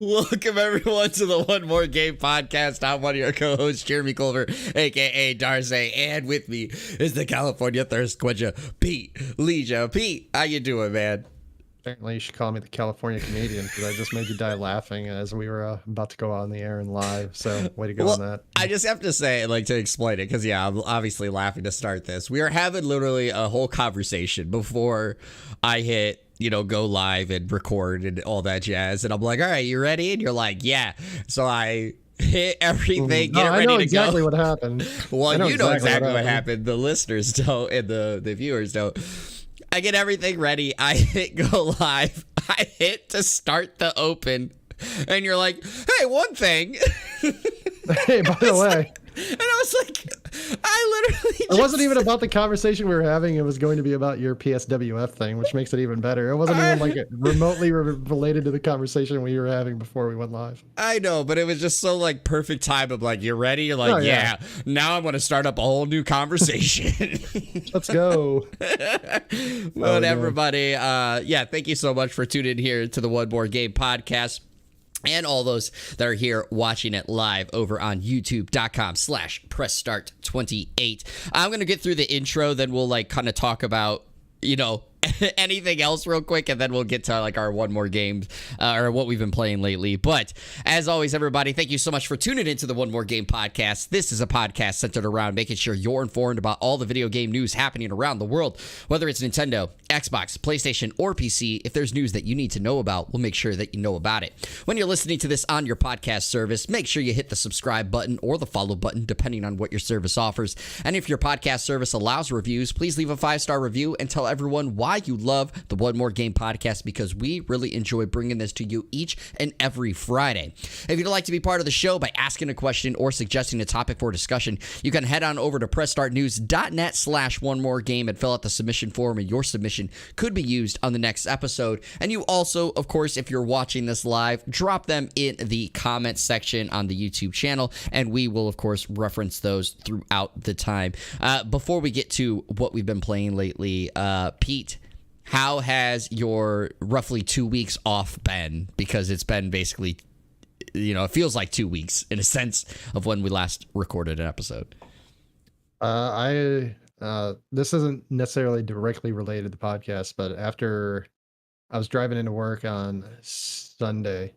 Welcome everyone to the One More Game podcast. I'm one of your co-hosts, Jeremy Culver, aka Darce, and with me is the California Thirst Quencher, Pete Leisure. Pete, how you doing, man? Apparently you should call me the California Canadian because I just made you die laughing as we were about to go on the air and live. So way to go on that. I just have to say, like, to explain it, because yeah, I'm obviously laughing to start this. We were having literally a whole conversation before I hit, go live and record and all that jazz. And I'm like, all right, you ready? And you're like, yeah. So I hit everything, get it ready to go. I know exactly what happened. Well, you know exactly what happened. The listeners don't, and the viewers don't. I get everything ready. I hit go live. I hit to start the open. And you're like, hey, one thing. Hey, by the way. And I was like, I literally It wasn't even about the conversation we were having. It was going to be about your PSWF thing, which makes it even better. It wasn't even like remotely related to the conversation we were having before we went live. I know, but it was just so like perfect time of like, you're ready? You're like, yeah. Now I'm going to start up a whole new conversation. Let's go. Well, everybody, thank you so much for tuning in here to the One More Game podcast. And all those that are here watching it live over on youtube.com/pressstart28. I'm going to get through the intro, then we'll like kind of talk about, anything else real quick, and then we'll get to like our one more game or what we've been playing lately. But as always, everybody, thank you so much for tuning into the One More Game podcast. This is a podcast centered around making sure you're informed about all the video game news happening around the world, whether it's Nintendo, Xbox, PlayStation, or PC. If there's news that you need to know about, we'll make sure that you know about it. When you're listening to this on your podcast service, make sure you hit the subscribe button or the follow button, depending on what your service offers. And if your podcast service allows reviews, please leave a 5-star review and tell everyone why you love the One More Game podcast, because we really enjoy bringing this to you each and every Friday. If you'd like to be part of the show by asking a question or suggesting a topic for discussion, you can head on over to pressstartnews.net/onemore-game and fill out the submission form, and your submission could be used on the next episode. And you also, of course, if you're watching this live, drop them in the comments section on the YouTube channel, and we will, of course, reference those throughout the time. Before we get to what we've been playing lately, Pete, how has your roughly 2 weeks off been? Because it's been basically, it feels like 2 weeks in a sense of when we last recorded an episode. This isn't necessarily directly related to the podcast, but after I was driving into work on Sunday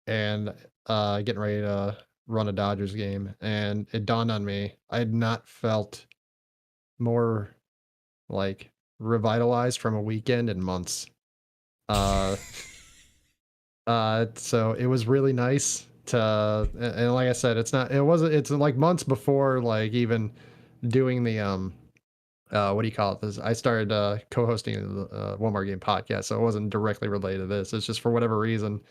and getting ready to run a Dodgers game, and it dawned on me, I had not felt more like revitalized from a weekend in months. So it was really nice to, and like I said, it's like months before like even doing the what do you call it, this I started co-hosting the One More Game podcast, so it wasn't directly related to this. It's just for whatever reason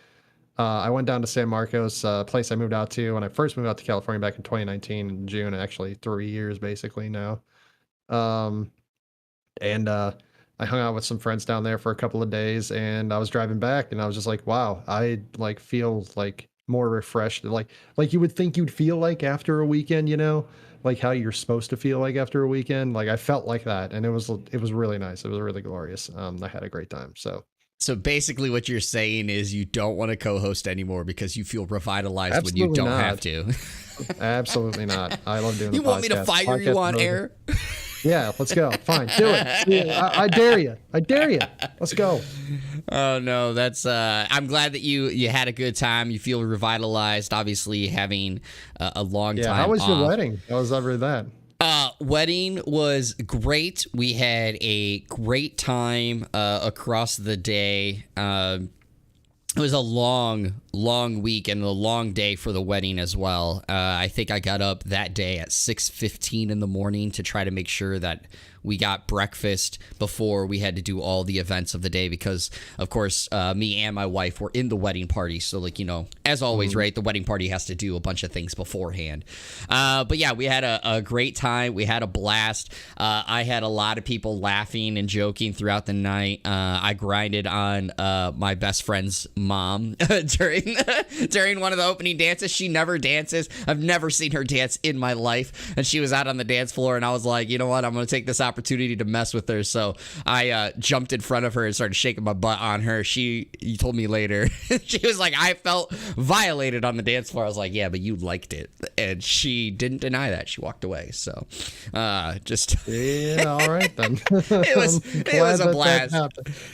I went down to San Marcos, place I moved out to when I first moved out to California back in 2019 in June, actually 3 years basically now. And I hung out with some friends down there for a couple of days, and I was driving back and I was just like, wow, I like feel like more refreshed, like you would think you'd feel like after a weekend, like how you're supposed to feel like after a weekend. Like I felt like that, and it was really nice. It was really glorious. I had a great time. So basically what you're saying is you don't want to co-host anymore because you feel revitalized Absolutely when you don't not. have to. Absolutely not. I love doing the podcast. You want me to fire you on air? Yeah, let's go. Fine, do it. Yeah, I dare you. I dare you. Let's go. Oh no, that's. I'm glad that you had a good time. You feel revitalized. Obviously, having a long time. How was off. your wedding? How was ever that? Wedding was great. We had a great time across the day. It was a long week and a long day for the wedding as well. I think I got up that day at 6:15 in the morning to try to make sure that we got breakfast before we had to do all the events of the day because, of course, me and my wife were in the wedding party. So, as always, right, the wedding party has to do a bunch of things beforehand. But, yeah, we had a great time. We had a blast. I had a lot of people laughing and joking throughout the night. I grinded on my best friend's mom during one of the opening dances. She never dances. I've never seen her dance in my life, and she was out on the dance floor, and I was like, you know what, I'm gonna take this opportunity to mess with her. So I jumped in front of her and started shaking my butt on her. You told me later, she was like, I felt violated on the dance floor. I was like, yeah, but you liked it, and she didn't deny that. She walked away. So just yeah, all right then. it was a blast.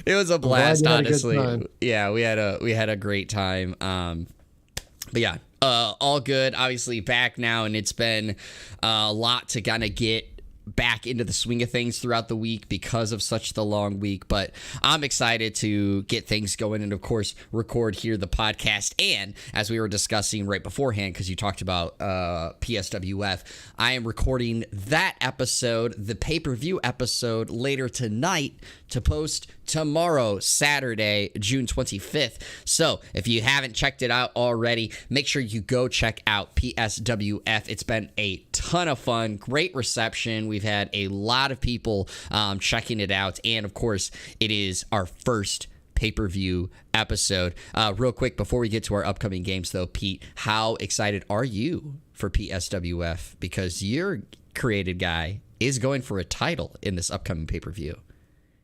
It was a blast, honestly. Yeah, we had a great time. But yeah, all good. Obviously back now, and it's been a lot to kind of get back into the swing of things throughout the week because of such the long week. But I'm excited to get things going and, of course, record here the podcast. And as we were discussing right beforehand, because you talked about PSWF, I am recording that episode, the pay-per-view episode, later tonight to post tomorrow, Saturday, June 25th. So if you haven't checked it out already, make sure you go check out PSWF. It's been a ton of fun, great reception. We've had a lot of people checking it out. And of course, it is our first pay-per-view episode. Real quick, before we get to our upcoming games though, Pete, how excited are you for PSWF? Because your created guy is going for a title in this upcoming pay-per-view.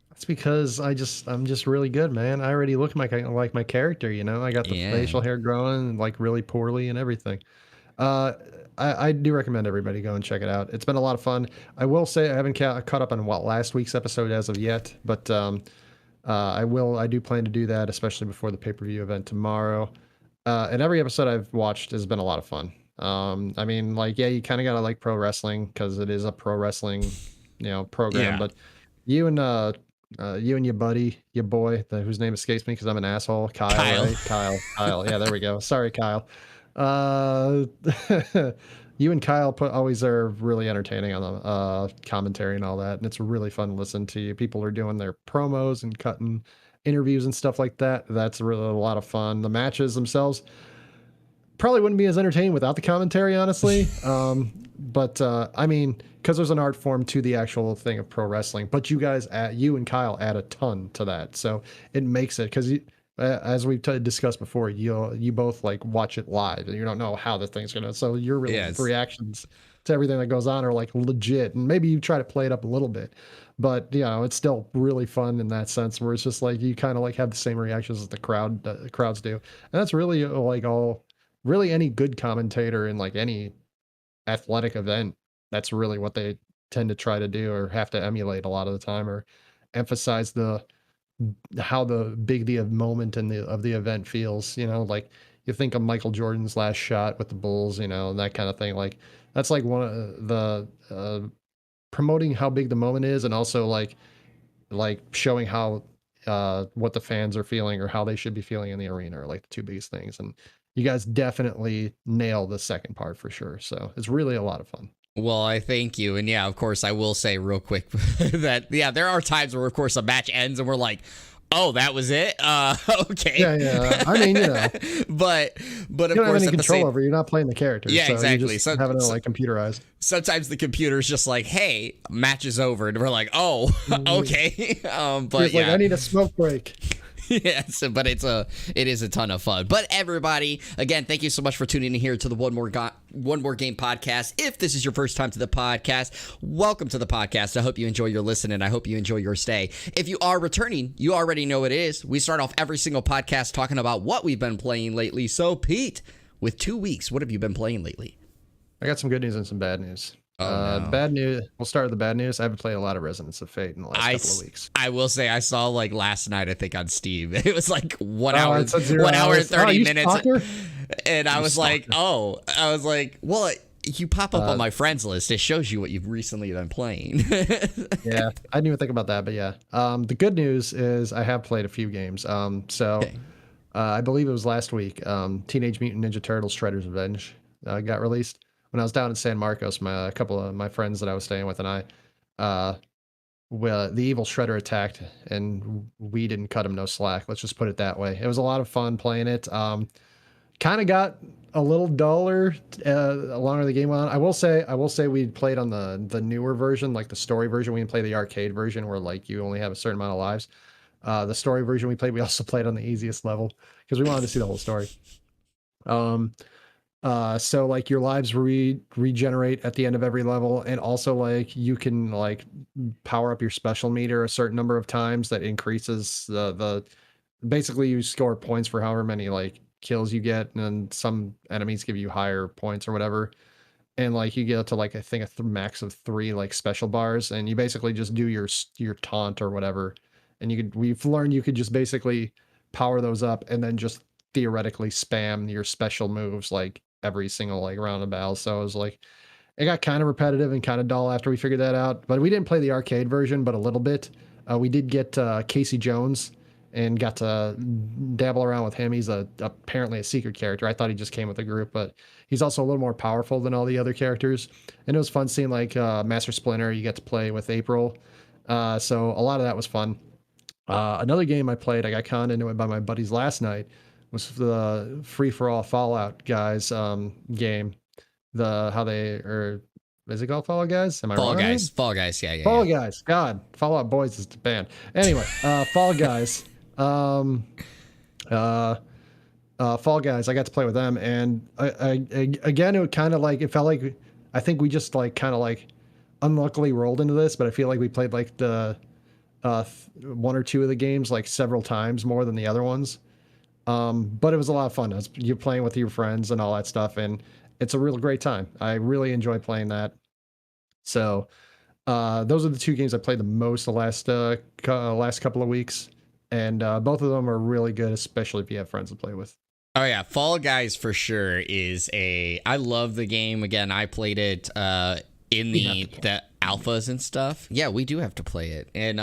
That's because I'm just really good, man. I already look like my character, you know. I got the facial hair growing like really poorly and everything. I do recommend everybody go and check it out. It's been a lot of fun. I will say I haven't caught up on last week's episode as of yet, but I will. I do plan to do that, especially before the pay-per-view event tomorrow. And every episode I've watched has been a lot of fun. I mean, like, yeah, you kind of gotta like pro wrestling because it is a pro wrestling, program. Yeah. But you and your buddy, your boy, whose name escapes me because I'm an asshole, Kyle. Right? Kyle. Yeah, there we go. Sorry, Kyle. You and Kyle always are really entertaining on the commentary and all that, and it's really fun to listen to you. People are doing their promos and cutting interviews and stuff like that. That's really a lot of fun. The matches themselves probably wouldn't be as entertaining without the commentary, honestly. But I mean, because there's an art form to the actual thing of pro wrestling, but you and Kyle add a ton to that, so it makes it, because as we've discussed before, you both like watch it live and you don't know how the thing's gonna, so your reactions to everything that goes on are like legit, and maybe you try to play it up a little bit, but it's still really fun in that sense where it's just like you kind of like have the same reactions as the crowds do, and that's really like really any good commentator in like any athletic event. That's really what they tend to try to do or have to emulate a lot of the time, or emphasize how big the moment of the event feels. Like you think of Michael Jordan's last shot with the Bulls, and that kind of thing. Like that's like one of the promoting how big the moment is, and also like showing how what the fans are feeling or how they should be feeling in the arena are like the two biggest things. And you guys definitely nail the second part for sure. So it's really a lot of fun. Well, I thank you. And yeah, of course, I will say real quick that, yeah, there are times where, of course, a match ends and we're like, oh, that was it? Okay. Yeah. I mean, But of you course, don't have any control over it. You're not playing the character. Yeah, so exactly. You just having it like computerized. Sometimes the computer's just like, hey, match is over. And we're like, oh, okay. But like, I need a smoke break. Yes, but it is a ton of fun. But everybody, again, thank you so much for tuning in here to the One More Game podcast. If this is your first time to the podcast, welcome to the podcast. I hope you enjoy your listen, and I hope you enjoy your stay. If you are returning, you already know what it is. We start off every single podcast talking about what we've been playing lately. So, Pete, with 2 weeks, what have you been playing lately? I got some good news and some bad news. No. Bad news. We'll start with the bad news. I haven't played a lot of Resonance of Fate in the last couple of weeks. I will say I saw like last night, I think on Steam, it was like 1 hour and 30 minutes. Stalker? And I was like, well, you pop up on my friends list. It shows you what you've recently been playing. Yeah, I didn't even think about that, but yeah. The good news is I have played a few games. I believe it was last week. Teenage Mutant Ninja Turtles: Shredder's Revenge got released. When I was down in San Marcos, a couple of my friends that I was staying with and I, the evil Shredder attacked, and we didn't cut him no slack. Let's just put it that way. It was a lot of fun playing it. Kind of got a little duller longer the game went on. I will say we played on the newer version, like the story version. We didn't play the arcade version where like you only have a certain amount of lives. The story version we played, we also played on the easiest level because we wanted to see the whole story. So like your lives regenerate at the end of every level, and also like you can like power up your special meter a certain number of times that increases the basically you score points for however many like kills you get, and then some enemies give you higher points or whatever. And like you get up to like I think a max of 3 like special bars, and you basically just do your taunt or whatever, and we've learned you could just basically power those up and then just theoretically spam your special moves like every single like round of battle. So it was like it got kind of repetitive and kind of dull after we figured that out. But we didn't play the arcade version, but a little bit. We did get Casey Jones and got to dabble around with him. He's apparently a secret character. I thought he just came with the group, but he's also a little more powerful than all the other characters. And it was fun seeing like Master Splinter. You get to play with April. So a lot of that was fun. Another game I played, I got conned into it by my buddies last night, was the Free for All Fallout guys game. Is it called Fall Guys? Am I Fall wrong? Guys. Fall Guys. Yeah. Fall Guys. God, Fallout Boys is the band. Anyway, Fall Guys. Fall Guys. I got to play with them, and again, it kind of like it felt like I think we just like kind of like unluckily rolled into this, but I feel like we played like the one or two of the games like several times more than the other ones. But it was a lot of fun. You're playing with your friends and all that stuff, and it's a real great time. I really enjoy playing that. So those are the two games I played the most the last couple of weeks, and both of them are really good, especially if you have friends to play with. Oh yeah, Fall Guys for sure I love the game. Again, I played it in the alphas and stuff. Yeah, we do have to play it, and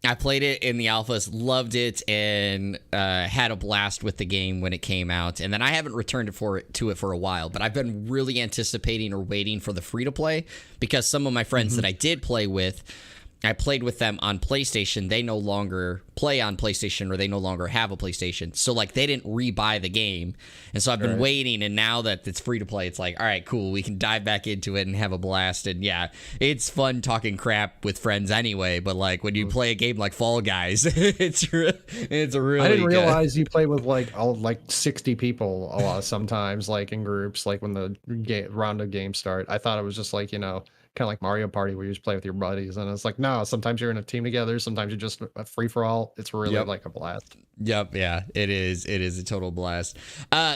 I played it in the alphas, loved it, and had a blast with the game when it came out. And then I haven't returned to it for a while, but I've been really anticipating or waiting for the free-to-play because some of my friends that I did play with, I played with them on PlayStation. They no longer play on PlayStation, or they no longer have a PlayStation. So, like, they didn't rebuy the game. And so I've been waiting, and now that it's free to play, it's like, all right, cool. We can dive back into it and have a blast. And, yeah, it's fun talking crap with friends anyway. But, like, when you play a game like Fall Guys, it's really I didn't realize you play with, like, 60 people a lot sometimes, like, in groups, like, when the round of games start. I thought it was just, like, kind of like Mario Party where you just play with your buddies, and it's like, no, sometimes you're in a team together, sometimes you're just a free-for-all. It's really like a blast. Yep, yeah, it is a total blast.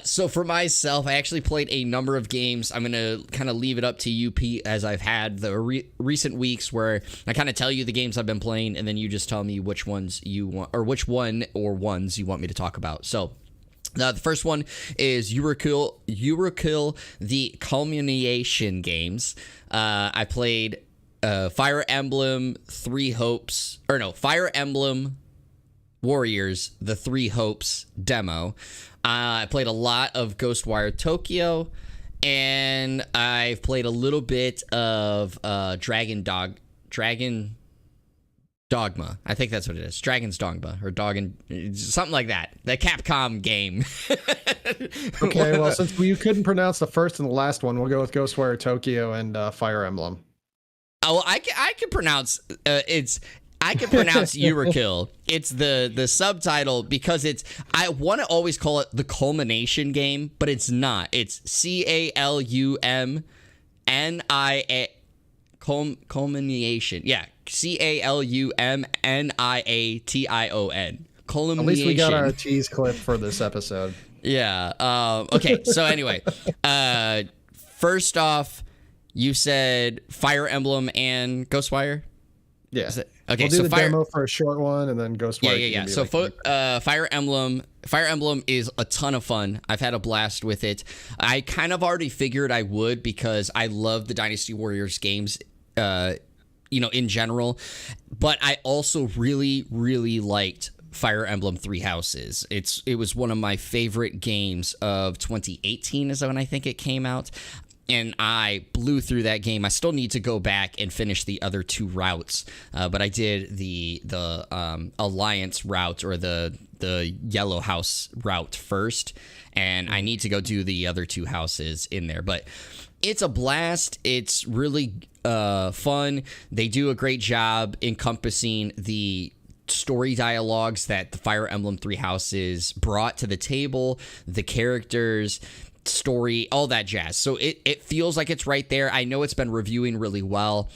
So for myself, I actually played a number of games. I'm gonna kind of leave it up to you, Pete, as I've had the recent weeks where I kind of tell you the games I've been playing, and then you just tell me which ones you want, or which one or ones you want me to talk about. So the first one is Eurokill, the Culmination games. I played Fire Emblem Fire Emblem Warriors, the Three Hopes demo. I played a lot of Ghostwire Tokyo, and I've played a little bit of Dragon Dogma. I think that's what it is. Dragon's Dogma, or something like that. The Capcom game. Okay, well, since you couldn't pronounce the first and the last one, we'll go with Ghostwire Tokyo and Fire Emblem. Oh, I can pronounce I can pronounce Eurokill. It's the subtitle because I want to always call it the Culmination game, but it's not. It's CALUMNIA Culmination. Yeah, CALUMNIATION. Culmination. At least we got our tease clip for this episode. Yeah. Okay. So anyway, first off, you said Fire Emblem and Ghostwire. Yeah. Okay. We'll do the demo for a short one, and then Ghostwire. Yeah. So Fire Emblem is a ton of fun. I've had a blast with it. I kind of already figured I would because I love the Dynasty Warriors games. In general, but I also really, really liked Fire Emblem Three Houses. It was one of my favorite games of 2018 is when I think it came out, and I blew through that game. I still need to go back and finish the other two routes, but I did the Alliance route, or the Yellow House route first, and I need to go do the other two houses in there. But it's a blast. It's really fun. They do a great job encompassing the story dialogues that the Fire Emblem Three Houses brought to the table, the characters, story, all that jazz. So it feels like it's right there. I know it's been reviewing really well.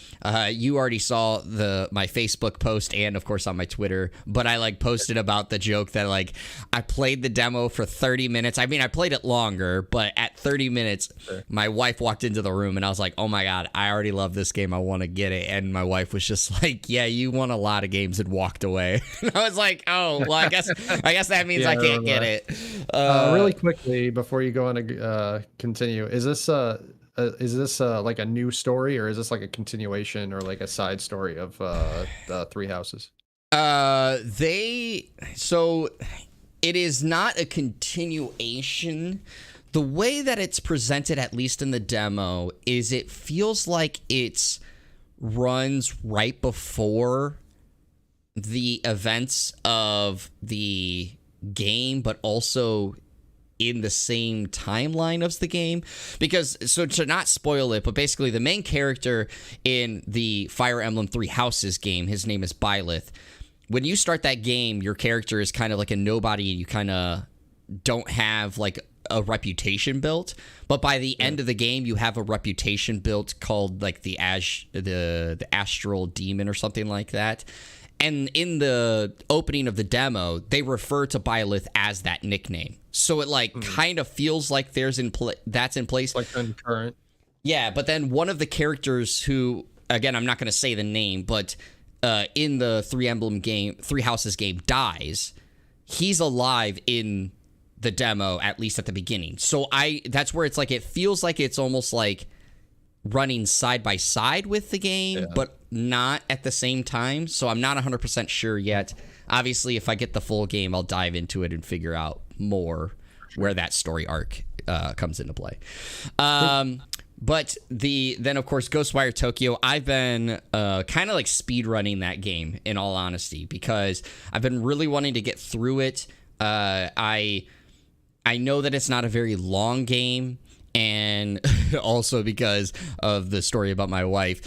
You already saw my Facebook post and of course on my Twitter, but I like posted about the joke that like I played the demo for 30 minutes. I mean, I played it longer, but at 30 minutes, my wife walked into the room and I was like, oh my God, I already love this game. I want to get it. And my wife was just like, yeah, you won a lot of games, and walked away. And I was like, oh, well, I guess that means I can't get it. Really quickly before you go on to continue, is this like a new story, or is this like a continuation or like a side story of the Three Houses? So it is not a continuation. The way that it's presented, at least in the demo, is it feels like it's runs right before the events of the game, but also in the same timeline of the game. Because, so to not spoil it, but basically the main character in the Fire Emblem Three Houses game, his name is Byleth. When you start that game, your character is kind of like a nobody, and you kind of don't have like a reputation built. But by the end of the game, you have a reputation built called like the Astral Demon or something like that. And in the opening of the demo, they refer to Byleth as that nickname. So it like kind of feels like that's in place. Like concurrent. Yeah, but then one of the characters who, again, I'm not going to say the name, but in the Three Houses game dies. He's alive in the demo, at least at the beginning. So that's where it's like, it feels like it's almost like running side by side with the game, but not at the same time. So I'm not 100% sure yet. Obviously, if I get the full game, I'll dive into it and figure out more where that story arc comes into play. But then, of course, Ghostwire Tokyo, I've been kind of like speed running that game, in all honesty, because I've been really wanting to get through it. I know that it's not a very long game. And also because of the story about my wife,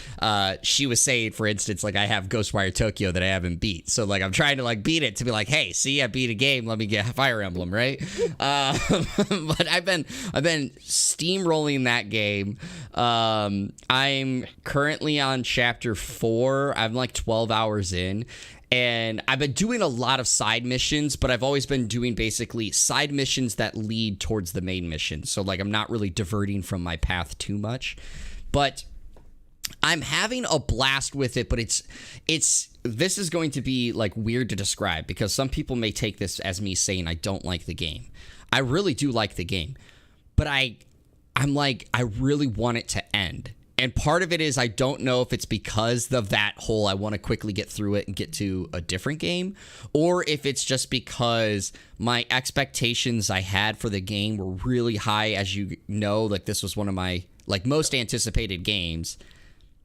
she was saying, for instance, like I have Ghostwire Tokyo that I haven't beat. So like I'm trying to like beat it to be like, hey, see, I beat a game. Let me get Fire Emblem, right? But I've been steamrolling that game. I'm currently on chapter 4. I'm like 12 hours in. And I've been doing a lot of side missions, but I've always been doing basically side missions that lead towards the main mission. So like I'm not really diverting from my path too much. But I'm having a blast with it, but this is going to be like weird to describe, because some people may take this as me saying I don't like the game. I really do like the game. But I'm like, I really want it to end. And part of it is I don't know if it's because of that whole I want to quickly get through it and get to a different game, or if it's just because my expectations I had for the game were really high. As you know, like this was one of my like most anticipated games,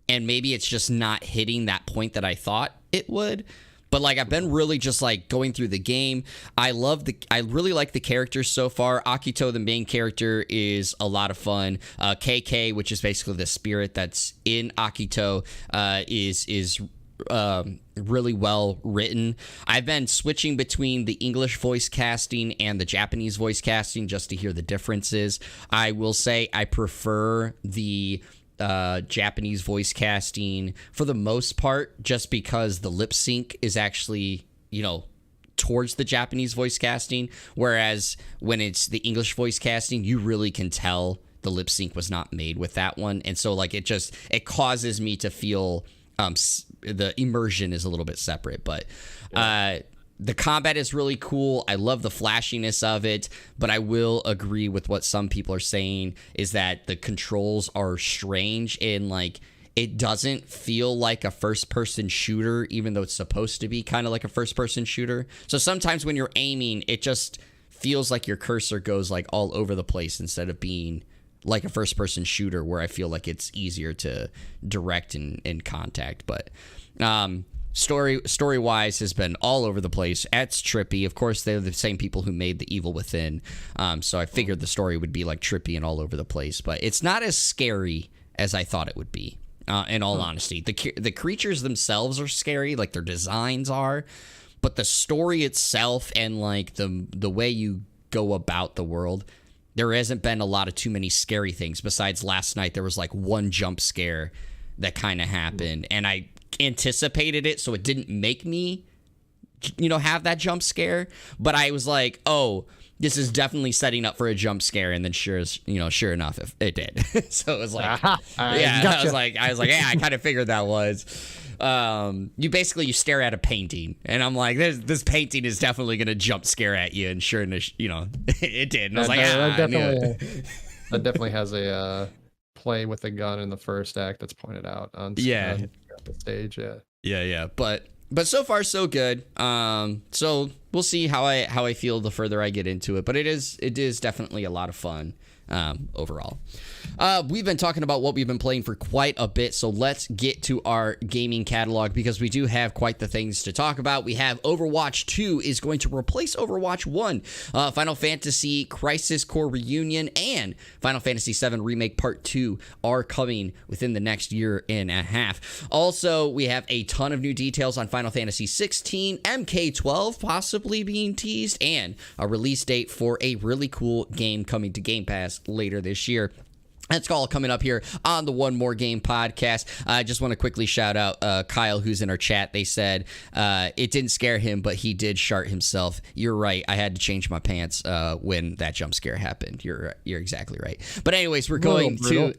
and maybe it's just not hitting that point that I thought it would. But like I've been really just like going through the game. I really like the characters so far. Akito, the main character, is a lot of fun. KK, which is basically the spirit that's in Akito, is really well written. I've been switching between the English voice casting and the Japanese voice casting just to hear the differences. I will say I prefer the Japanese voice casting for the most part, just because the lip sync is actually, towards the Japanese voice casting, whereas when it's the English voice casting, you really can tell the lip sync was not made with that one. And so like it causes me to feel the immersion is a little bit separate. But the combat is really cool. I love the flashiness of it, but I will agree with what some people are saying, is that the controls are strange, and like it doesn't feel like a first-person shooter, even though it's supposed to be kind of like a first-person shooter. So sometimes when you're aiming, it just feels like your cursor goes like all over the place instead of being like a first-person shooter where I feel like it's easier to direct and contact. But story-wise has been all over the place. It's trippy. Of course, they're the same people who made The Evil Within, so I figured the story would be like trippy and all over the place. But it's not as scary as I thought it would be, in all honesty. The creatures themselves are scary, like their designs are, but the story itself and like the way you go about the world, there hasn't been a lot of too many scary things. Besides last night, there was like one jump scare that kind of happened, and I anticipated it, so it didn't make me, have that jump scare. But I was like, oh, this is definitely setting up for a jump scare, and then sure enough, it did. So it was like, Gotcha. I was like, yeah, I kind of figured that was. You stare at a painting, and I'm like, this painting is definitely gonna jump scare at you, and sure enough, it did. And I was like, that definitely has a play with a gun in the first act that's pointed out on the stage. Yeah. But so far so good. So we'll see how I feel the further I get into it. But it is definitely a lot of fun overall. We've been talking about what we've been playing for quite a bit, so let's get to our gaming catalog because we do have quite the things to talk about. We have Overwatch 2 is going to replace Overwatch 1. Final Fantasy Crisis Core Reunion and Final Fantasy VII Remake Part 2 are coming within the next year and a half. Also, we have a ton of new details on Final Fantasy 16, MK12 possibly being teased, and a release date for a really cool game coming to Game Pass later this year. That's all coming up here on the One More Game podcast. I just want to quickly shout out Kyle, who's in our chat. They said it didn't scare him, but he did shart himself. You're right. I had to change my pants when that jump scare happened. You're exactly right. But anyways, we're going to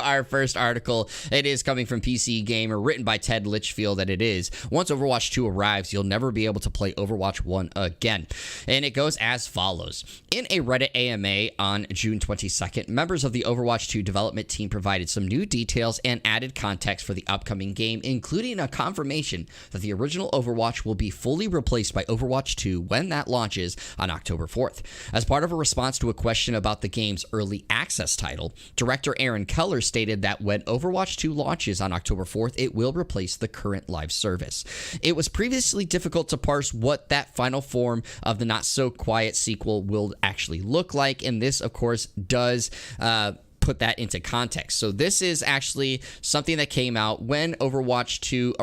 our first article. It is coming from PC Gamer, written by Ted Litchfield, and it is, once Overwatch 2 arrives, you'll never be able to play Overwatch 1 again. And it goes as follows. In a Reddit AMA on June 22nd, members of the Overwatch 2 development team provided some new details and added context for the upcoming game, including a confirmation that the original Overwatch will be fully replaced by Overwatch 2 when that launches on October 4th. As part of a response to a question about the game's early access title, director Aaron Keller stated that when Overwatch 2 launches on October 4th, it will replace the current live service. It was previously difficult to parse what that final form of the not-so-quiet sequel will actually look like, and this, of course, does put that into context. So this is actually something that came out when Overwatch 2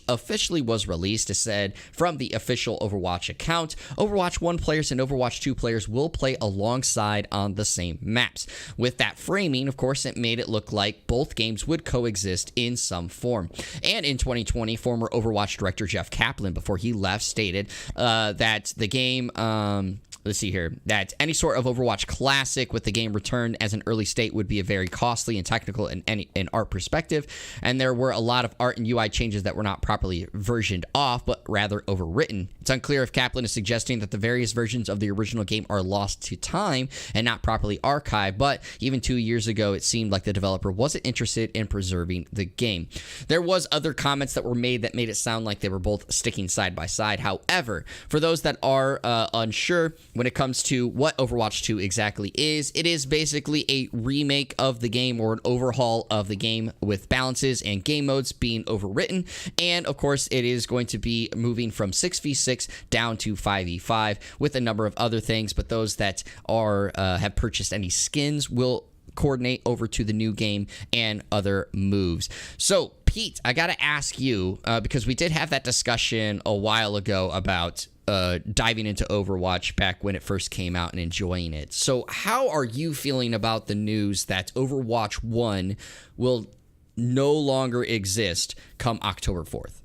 officially was released. It said from the official Overwatch account, Overwatch 1 players and Overwatch 2 players will play alongside on the same maps. With that framing, of course, it made it look like both games would coexist in some form. And in 2020, former Overwatch director Jeff Kaplan, before he left, stated that the game... let's see here, that any sort of Overwatch Classic with the game returned as an early state would be a very costly and technical and art perspective, and there were a lot of art and UI changes that were not properly versioned off, but rather overwritten. It's unclear if Kaplan is suggesting that the various versions of the original game are lost to time and not properly archived, but even 2 years ago, it seemed like the developer wasn't interested in preserving the game. There was other comments that were made that made it sound like they were both sticking side by side. However, for those that are unsure, when it comes to what Overwatch 2 exactly is, it is basically a remake of the game or an overhaul of the game with balances and game modes being overwritten. And of course, it is going to be moving from 6v6 down to 5v5 with a number of other things. But those that are have purchased any skins will coordinate over to the new game and other moves. So Pete, I got to ask you, because we did have that discussion a while ago about diving into Overwatch back when it first came out and enjoying it. So how are you feeling about the news that Overwatch 1 will no longer exist come October 4th?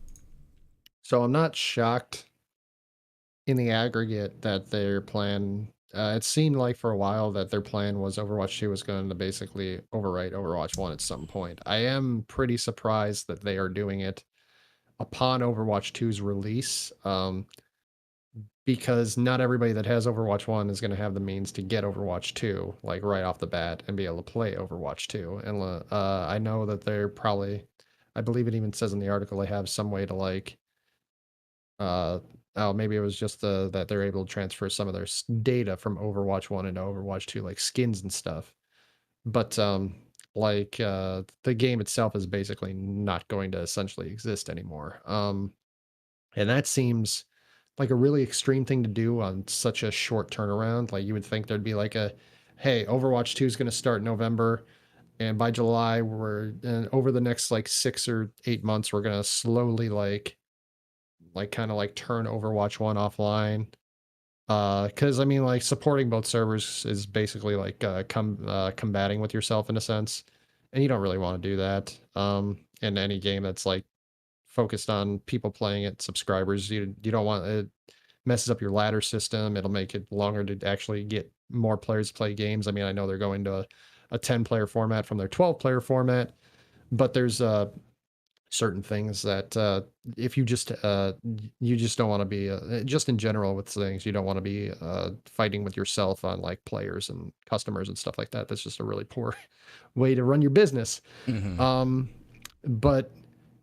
So I'm not shocked in the aggregate that their plan, it seemed like for a while that their plan was Overwatch 2 was going to basically overwrite Overwatch 1 at some point. I am pretty surprised that they are doing it upon Overwatch 2's release. Because not everybody that has Overwatch 1 is going to have the means to get Overwatch 2, like right off the bat, and be able to play Overwatch 2. And I know that they're probably, I believe it even says in the article, they have some way to like, maybe it was just that they're able to transfer some of their data from Overwatch 1 into Overwatch 2, like skins and stuff. But the game itself is basically not going to essentially exist anymore. And that seems like a really extreme thing to do on such a short turnaround. Like you would think there'd be like hey, Overwatch 2 is going to start in November, and by July over the next like 6 or 8 months, we're going to slowly like like kind of like turn Overwatch 1 offline. Because I mean, like supporting both servers is basically like combating with yourself in a sense, and you don't really want to do that. In any game that's like focused on people playing it, subscribers, you don't want it messes up your ladder system. It'll make it longer to actually get more players to play games. I mean, I know they're going to a 10-player format from their 12-player format, but there's certain things that if you just don't want to be just in general with things, you don't want to be fighting with yourself on like players and customers and stuff like that. That's just a really poor way to run your business. But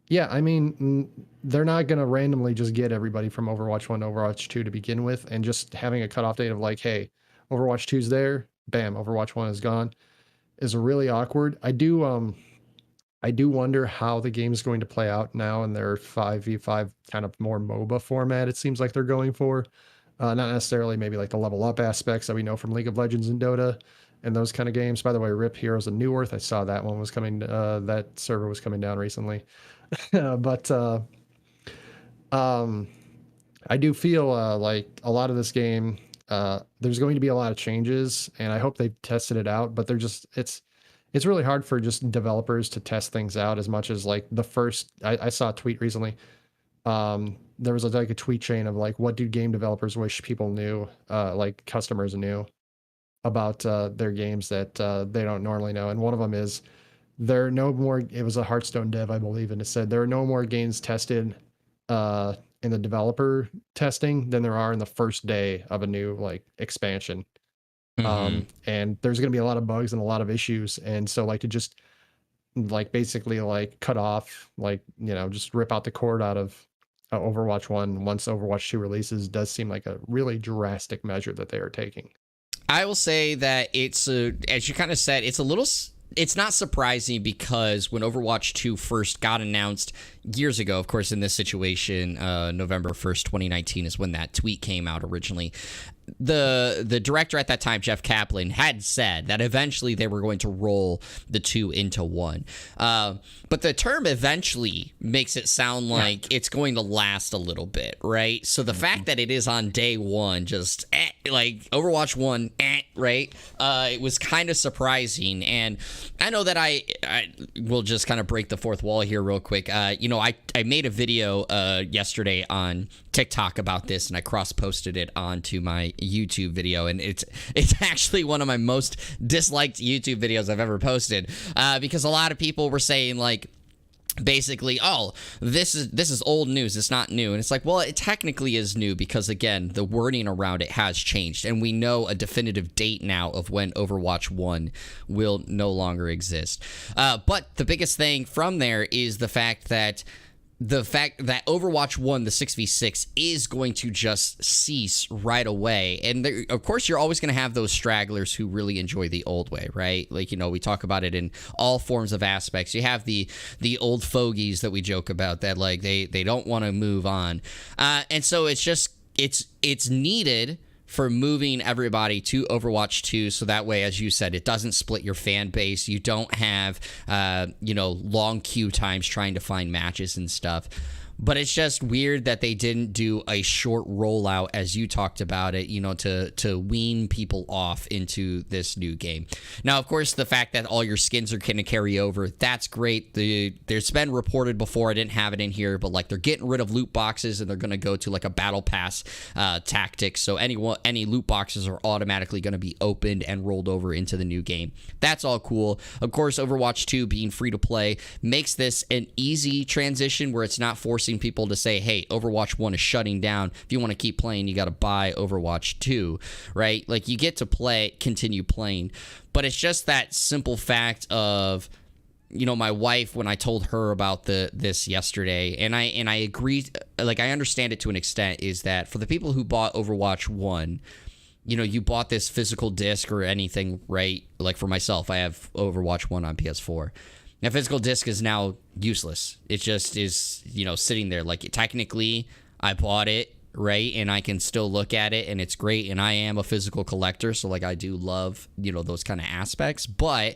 yeah, I mean, they're not going to randomly just get everybody from Overwatch 1 to Overwatch 2 to begin with, and just having a cutoff date of like, hey, Overwatch 2's there, bam, Overwatch 1 is gone, is really awkward. I do wonder how the game is going to play out now in their 5v5 kind of more MOBA format. It seems like they're going for not necessarily maybe like the level up aspects that we know from League of Legends and Dota and those kind of games. By the way, RIP Heroes of New Earth. I saw that one was coming. That server was coming down recently. But I do feel like a lot of this game, there's going to be a lot of changes, and I hope they've tested it out, but it's really hard for just developers to test things out as much as like the first, I saw a tweet recently. There was like a tweet chain of like, what do game developers wish people knew, like customers knew about their games that they don't normally know. And one of them is there are no more, it was a Hearthstone dev, I believe, and it said there are no more games tested in the developer testing than there are in the first day of a new like expansion. And there's going to be a lot of bugs and a lot of issues. And so like to just like basically like cut off, like, you know, just rip out the cord out of Overwatch 1 once Overwatch 2 releases does seem like a really drastic measure that they are taking. I will say that it's, as you kind of said, it's not surprising because when Overwatch 2 first got announced years ago, of course, in this situation, November 1st, 2019 is when that tweet came out originally. The director at that time, Jeff Kaplan, had said that eventually they were going to roll the two into one. But the term eventually makes it sound like it's going to last a little bit, right? So the fact that it is on day one, just like Overwatch 1, right? It was kind of surprising. And I know that I will just kind of break the fourth wall here real quick. You know, I made a video yesterday on TikTok about this, and I cross-posted it onto my YouTube video, and it's actually one of my most disliked YouTube videos I've ever posted, because a lot of people were saying like, basically, oh, this is old news, it's not new. And it's like, well, it technically is new because, again, the wording around it has changed, and we know a definitive date now of when Overwatch 1 will no longer exist. But the biggest thing from there is the fact that Overwatch 1, the 6v6, is going to just cease right away. And there, of course, you're always going to have those stragglers who really enjoy the old way, right? Like, you know, we talk about it in all forms of aspects. You have the old fogies that we joke about that, like, they don't want to move on. And so it's just, it's needed for moving everybody to Overwatch 2, so that way, as you said, it doesn't split your fan base. You don't have, you know, long queue times trying to find matches and stuff. But it's just weird that they didn't do a short rollout, as you talked about it, you know, to wean people off into this new game. Now, of course, the fact that all your skins are going to carry over, that's great. There's been reported before, I didn't have it in here, but like they're getting rid of loot boxes and they're going to go to like a battle pass tactic. So any loot boxes are automatically going to be opened and rolled over into the new game. That's all cool. Of course, Overwatch 2 being free to play makes this an easy transition where it's not forcing people to say, hey, Overwatch 1 is shutting down. If you want to keep playing, you got to buy Overwatch 2, right? Like, you get to continue playing. But it's just that simple fact of, you know, my wife, when I told her about this yesterday, and I agree, like, I understand it to an extent, is that for the people who bought Overwatch 1, you know, you bought this physical disc or anything, right? Like, for myself, I have Overwatch 1 on PS4. Now, physical disc is now useless. It just is, you know, sitting there. Like, technically, I bought it, right? And I can still look at it, and it's great. And I am a physical collector, so, like, I do love, you know, those kind of aspects. But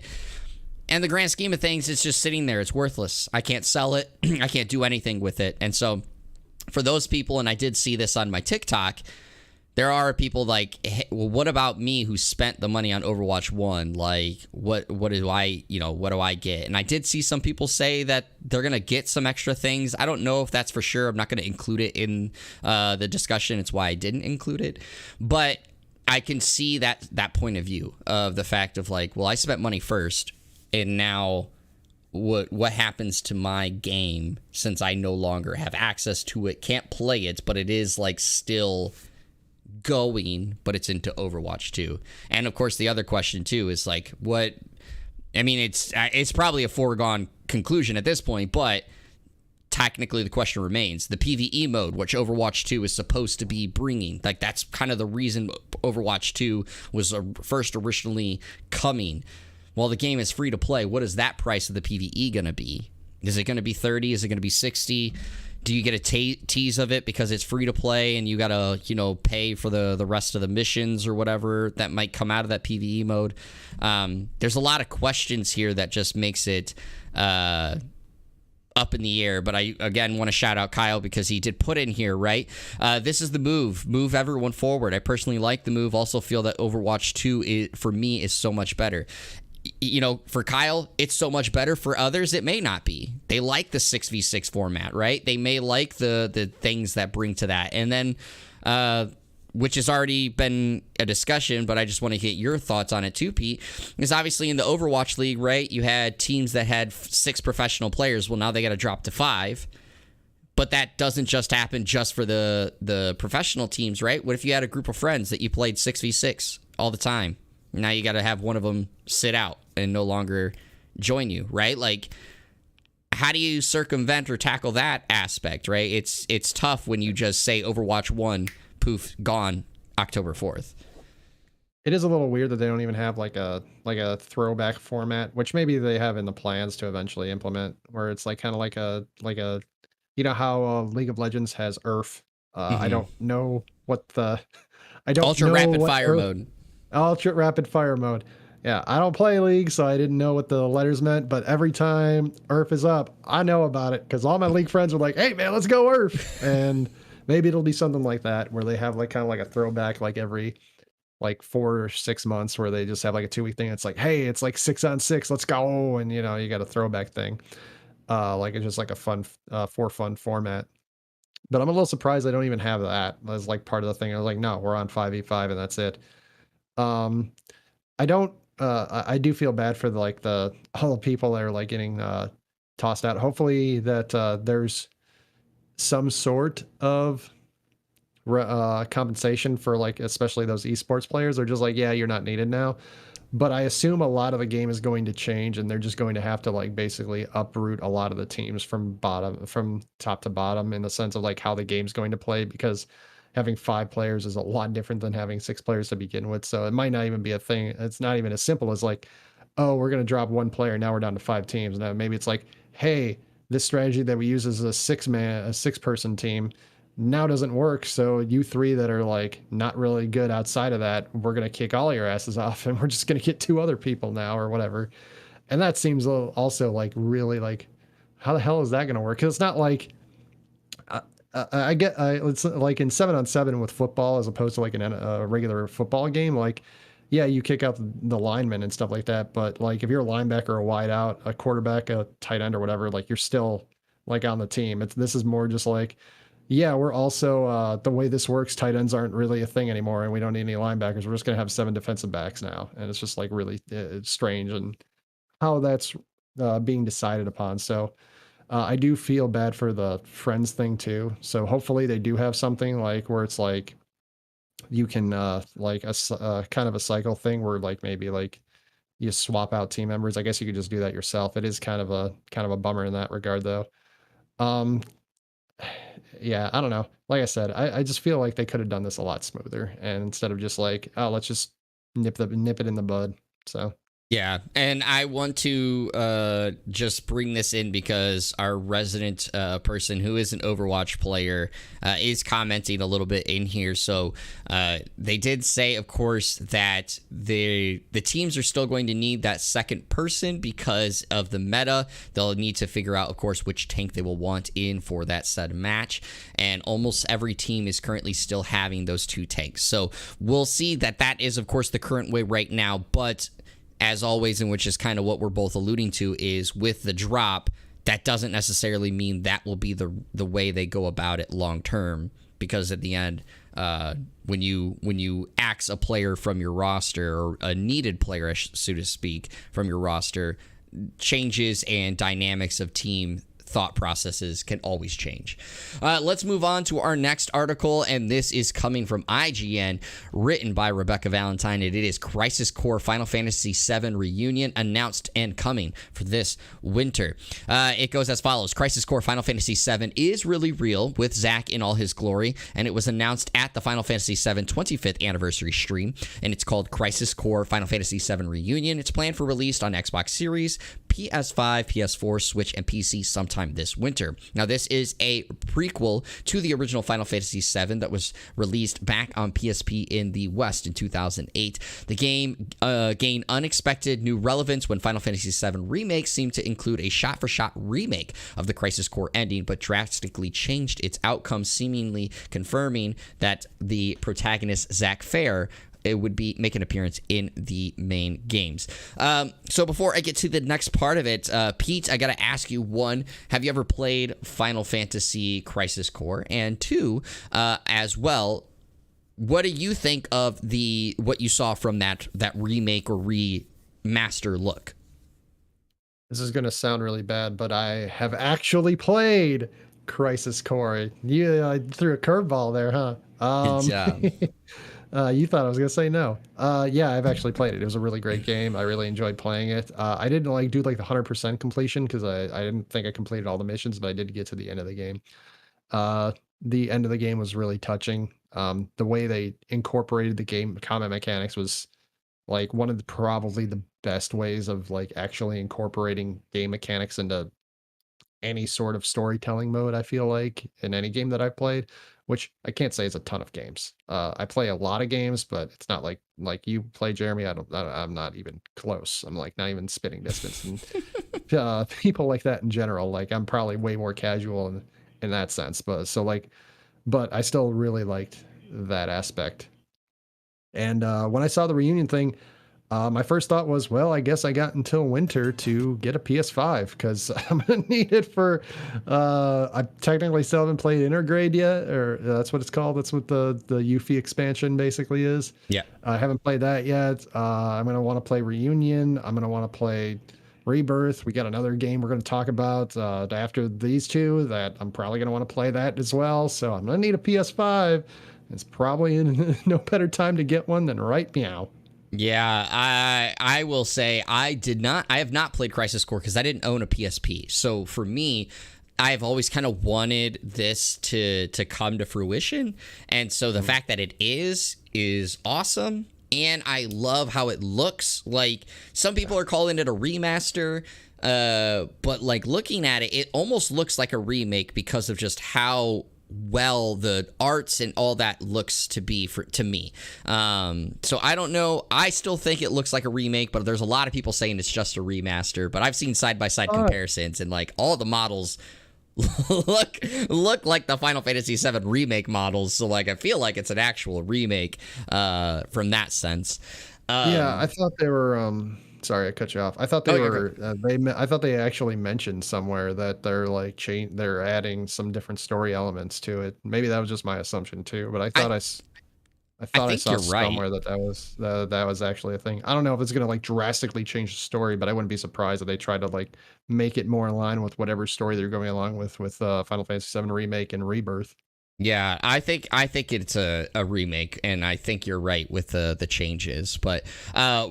in the grand scheme of things, it's just sitting there. It's worthless. I can't sell it. I can't do anything with it. And so for those people, and I did see this on my TikTok, there are people like, hey, well, what about me who spent the money on Overwatch 1? Like, what do I get? And I did see some people say that they're going to get some extra things. I don't know if that's for sure. I'm not going to include it in the discussion. It's why I didn't include it. But I can see that point of view of the fact of like, well, I spent money first, and now what happens to my game since I no longer have access to it, can't play it, but it is like still going, but it's into Overwatch 2. And of course the other question too is like, it's probably a foregone conclusion at this point, but technically the question remains, the PvE mode, which Overwatch 2 is supposed to be bringing, like that's kind of the reason Overwatch 2 was first originally coming. Well, the game is free to play. What is that price of the PvE going to be? Is it going to be 30? Is it going to be 60? Do you get a tease of it because it's free to play and you got to, pay for the rest of the missions or whatever that might come out of that PvE mode? There's a lot of questions here that just makes it up in the air. But I, again, want to shout out Kyle because he did put in here, right? This is the move. Move everyone forward. I personally like the move. Also feel that Overwatch 2, for me, is so much better. For Kyle, it's so much better. For others, it may not be. They like the 6v6 format, right? They may like the things that bring to that. And then, which has already been a discussion, but I just want to get your thoughts on it too, Pete, is obviously in the Overwatch League, right? You had teams that had 6 professional players. Well, now they got to drop to 5. But that doesn't just happen just for the professional teams, right? What if you had a group of friends that you played 6v6 all the time? Now you got to have one of them sit out and no longer join you, right? Like, how do you circumvent or tackle that aspect, right? It's tough when you just say Overwatch 1, poof, gone October 4th. It is a little weird that they don't even have like a throwback format, which maybe they have in the plans to eventually implement, where it's like kind of like a how League of Legends has Earth. I don't know what the ultra rapid fire mode. Ultra rapid fire mode. Yeah, I don't play League, so I didn't know what the letters meant, but every time Earth is up, I know about it because all my League friends are like, hey man, let's go Earth. And maybe it'll be something like that where they have like kind of like a throwback like every like 4 or 6 months where they just have like a 2-week thing. It's like, hey, it's like 6-on-6, let's go. And you got a throwback thing. Like it's just like a fun for fun format. But I'm a little surprised they don't even have that as like part of the thing. I was like, no, we're on 5v5 and that's it. I do feel bad for all the people that are like getting tossed out. Hopefully that there's some sort of compensation for like especially those esports players. They're just like, yeah, you're not needed now. But I assume a lot of the game is going to change and they're just going to have to like basically uproot a lot of the teams from top to bottom in the sense of like how the game's going to play, because having 5 players is a lot different than having 6 players to begin with. So it might not even be a thing. It's not even as simple as like, oh, we're going to drop 1 player. Now we're down to 5 teams. Now maybe it's like, hey, this strategy that we use as a 6-person team now doesn't work. So you 3 that are like not really good outside of that, we're going to kick all your asses off and we're just going to get 2 other people now or whatever. And that seems also like really like, how the hell is that going to work? Because it's not like, it's like in 7-on-7 with football as opposed to like a regular football game. Like, yeah, you kick out the linemen and stuff like that. But like if you're a linebacker, a wide out, a quarterback, a tight end or whatever, like you're still like on the team. This is more just like, yeah, we're also the way this works, tight ends aren't really a thing anymore and we don't need any linebackers. We're just going to have 7 defensive backs now. And it's just like really strange and how that's being decided upon. So I do feel bad for the friends thing too. So hopefully they do have something like where it's like you can like a kind of a cycle thing where like maybe like you swap out team members. I guess you could just do that yourself. It is kind of a bummer in that regard though. Yeah, I don't know. Like I said, I just feel like they could have done this a lot smoother, and instead of just like, oh, let's just nip it in the bud. So Yeah, and I want to just bring this in because our resident person who is an Overwatch player is commenting a little bit in here. So they did say, of course, that the teams are still going to need that second person because of the meta. They'll need to figure out, of course, which tank they will want in for that said match. And almost every team is currently still having those two tanks. So we'll see that is, of course, the current way right now. But as always, and which is kind of what we're both alluding to, is with the drop, that doesn't necessarily mean that will be the way they go about it long term, because at the end, when you axe a player from your roster, or a needed player, so to speak, from your roster, changes and dynamics of team thought processes can always change. Let's move on to our next article, and this is coming from IGN, written by Rebecca Valentine, and it is Crisis Core Final Fantasy VII Reunion announced and coming for this winter. It goes as follows. Crisis Core Final Fantasy VII is really real, with Zack in all his glory, and it was announced at the Final Fantasy VII 25th anniversary stream, and it's called Crisis Core Final Fantasy VII Reunion. It's planned for release on Xbox Series, PS5, PS4, Switch, and PC sometime this winter. Now, this is a prequel to the original Final Fantasy VII that was released back on PSP in the West in 2008. The game gained unexpected new relevance when Final Fantasy VII Remake seemed to include a shot-for-shot remake of the Crisis Core ending, but drastically changed its outcome, seemingly confirming that the protagonist, Zack Fair, it would be make an appearance in the main games. So before I get to the next part of it, Pete, I got to ask you, one, have you ever played Final Fantasy Crisis Core? And two, as well, what do you think of what you saw from that remake or remaster look? This is going to sound really bad, but I have actually played Crisis Core. Yeah, I threw a curveball there, huh? Good job. You thought I was gonna say no. Yeah, I've actually played it. It was a really great game. I really enjoyed playing it. I didn't do the 100% completion because I didn't think I completed all the missions, but I did get to the end of the game. The end of the game was really touching. The way they incorporated the game combat mechanics was like one of probably the best ways of like actually incorporating game mechanics into any sort of storytelling mode, I feel like, in any game that I've played, which I can't say is a ton of games. I play a lot of games, but it's not like you play, Jeremy. I'm not even close. I'm like not even spitting distance. And people like that in general, like I'm probably way more casual in that sense. But I still really liked that aspect. And when I saw the reunion thing, my first thought was, well, I guess I got until winter to get a PS5 because I'm gonna need it for. I technically still haven't played Intergrade yet, or that's what it's called. That's what the Yuffie expansion basically is. Yeah, I haven't played that yet. I'm gonna want to play Reunion. I'm gonna want to play Rebirth. We got another game we're gonna talk about after these two that I'm probably gonna want to play that as well. So I'm gonna need a PS5. It's probably no better time to get one than right now. Yeah, I will say I have not played Crisis Core because I didn't own a PSP. So for me, I've always kind of wanted this to come to fruition. And so the fact that it is awesome. And I love how it looks. Like, some people are calling it a remaster. But like looking at it, it almost looks like a remake because of just how well the arts and all that looks to me. So I don't know. I still think it looks like a remake, but there's a lot of people saying it's just a remaster. But I've seen side-by-side comparisons, and like all the models look like the Final Fantasy VII remake models. So like I feel like it's an actual remake from that sense. Yeah, I thought they were. Sorry, I cut you off. I thought they were. I thought they actually mentioned somewhere that they're like they're adding some different story elements to it. Maybe that was just my assumption too. But I thought I saw somewhere that was actually a thing. I don't know if it's gonna like drastically change the story, but I wouldn't be surprised if they tried to like make it more in line with whatever story they're going along with Final Fantasy VII Remake and Rebirth. Yeah, I think it's a remake, and I think you're right with the changes. But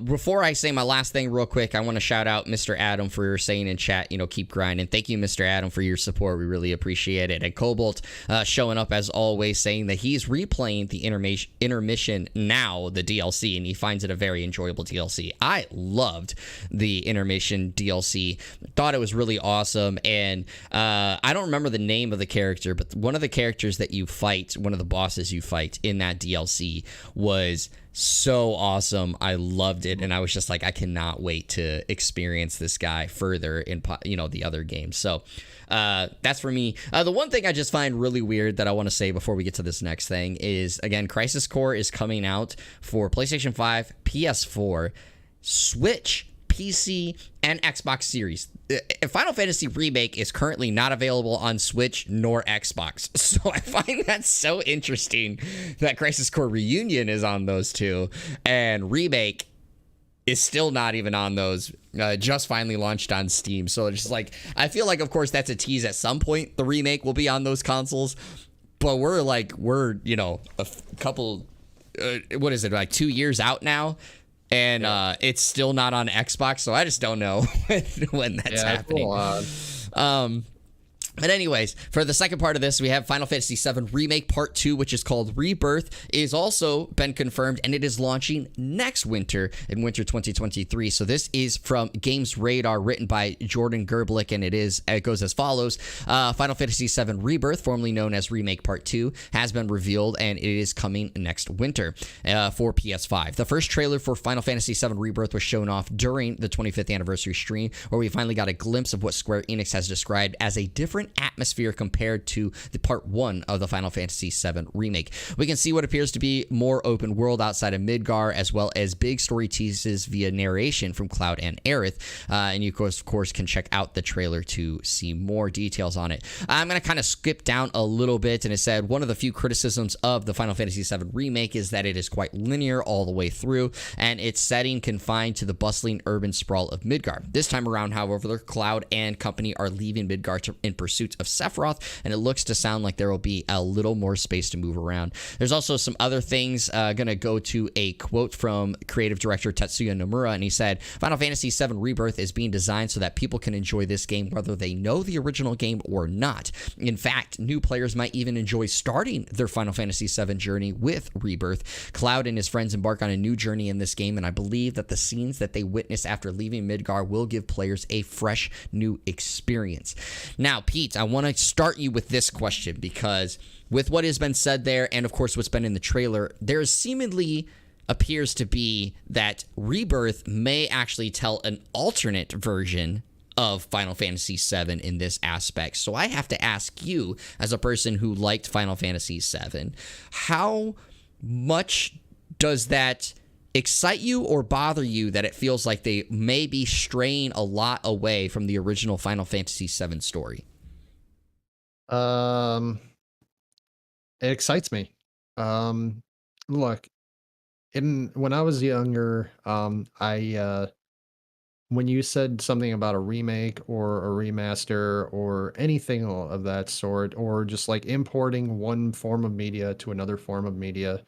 before I say my last thing real quick, I want to shout out Mr. Adam for saying in chat, keep grinding. Thank you, Mr. Adam, for your support. We really appreciate it. And Cobalt showing up as always, saying that he's replaying the intermission now, the DLC, and he finds it a very enjoyable DLC. I loved the intermission DLC. Thought it was really awesome, and I don't remember the name of the character, but one of the characters that you fight, one of the bosses you fight in that DLC, was so awesome. I loved it, and I was just like, I cannot wait to experience this guy further in the other games. So that's for me. The one thing I just find really weird that I want to say before we get to this next thing is, again, Crisis Core is coming out for PlayStation 5, PS4, Switch, PC, and Xbox Series. Final Fantasy Remake is currently not available on Switch nor Xbox. So I find that so interesting that Crisis Core Reunion is on those two, and Remake is still not even on those. Just finally launched on Steam. So it's just like, I feel like, of course, that's a tease. At some point, the Remake will be on those consoles. But we're a couple, what is it, like 2 years out now? And it's still not on Xbox, so I just don't know when that's happening. But anyways, for the second part of this, we have Final Fantasy VII Remake Part 2, which is called Rebirth, is also been confirmed, and it is launching next winter, in winter 2023. So this is from Games Radar, written by Jordan Gerblick, and it goes as follows. Final Fantasy VII Rebirth, formerly known as Remake Part 2, has been revealed, and it is coming next winter for PS5. The first trailer for Final Fantasy VII Rebirth was shown off during the 25th anniversary stream, where we finally got a glimpse of what Square Enix has described as a different atmosphere compared to the part 1 of the Final Fantasy VII Remake. We can see what appears to be more open world outside of Midgar, as well as big story teases via narration from Cloud and Aerith, and you of course can check out the trailer to see more details on it. I'm going to kind of skip down a little bit, and it said one of the few criticisms of the Final Fantasy VII Remake is that it is quite linear all the way through, and its setting confined to the bustling urban sprawl of Midgar. This time around, however, Cloud and company are leaving Midgar in pursuit of Sephiroth, and it looks to sound like there will be a little more space to move around. There's also some other things. Going to go to a quote from creative director Tetsuya Nomura, and he said, Final Fantasy VII Rebirth is being designed so that people can enjoy this game whether they know the original game or not. In fact, new players might even enjoy starting their Final Fantasy VII journey with Rebirth. Cloud and his friends embark on a new journey in this game, and I believe that the scenes that they witness after leaving Midgar will give players a fresh new experience. Now, Pete, I want to start you with this question, because with what has been said there, and of course what's been in the trailer, there seemingly appears to be that Rebirth may actually tell an alternate version of Final Fantasy VII in this aspect. So I have to ask you, as a person who liked Final Fantasy VII, how much does that excite you or bother you that it feels like they may be straying a lot away from the original Final Fantasy VII story? It excites me. Look, when I was younger, I when you said something about a remake or a remaster or anything of that sort, or just like importing one form of media to another form of media,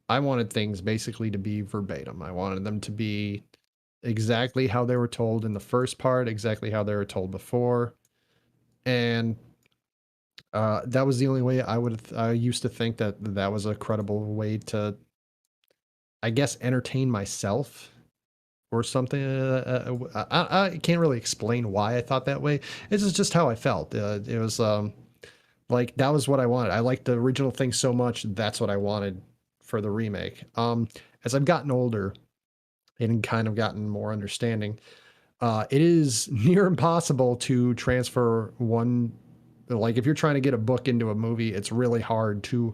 I wanted things basically to be verbatim. I wanted them to be exactly how they were told in the first part, exactly how they were told before, and that was the only way I used to think that that was a credible way to, I guess, entertain myself or something. I can't really explain why I thought that way. It's just how I felt. It was like that was what I wanted. I liked the original thing so much. That's what I wanted for the remake. As I've gotten older and kind of gotten more understanding, it is near impossible to transfer one. Like if you're trying to get a book into a movie, it's really hard to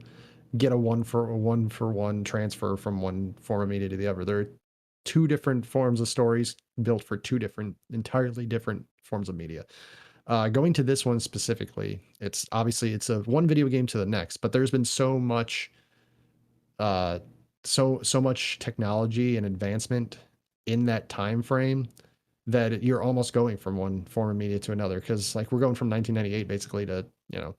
get a one for one transfer from one form of media to the other. There are two different forms of stories built for two entirely different forms of media. Going to this one specifically, it's obviously it's a one video game to the next, but there's been so much, so much technology and advancement in that time frame that you're almost going from one form of media to another. Because like we're going from 1998 basically to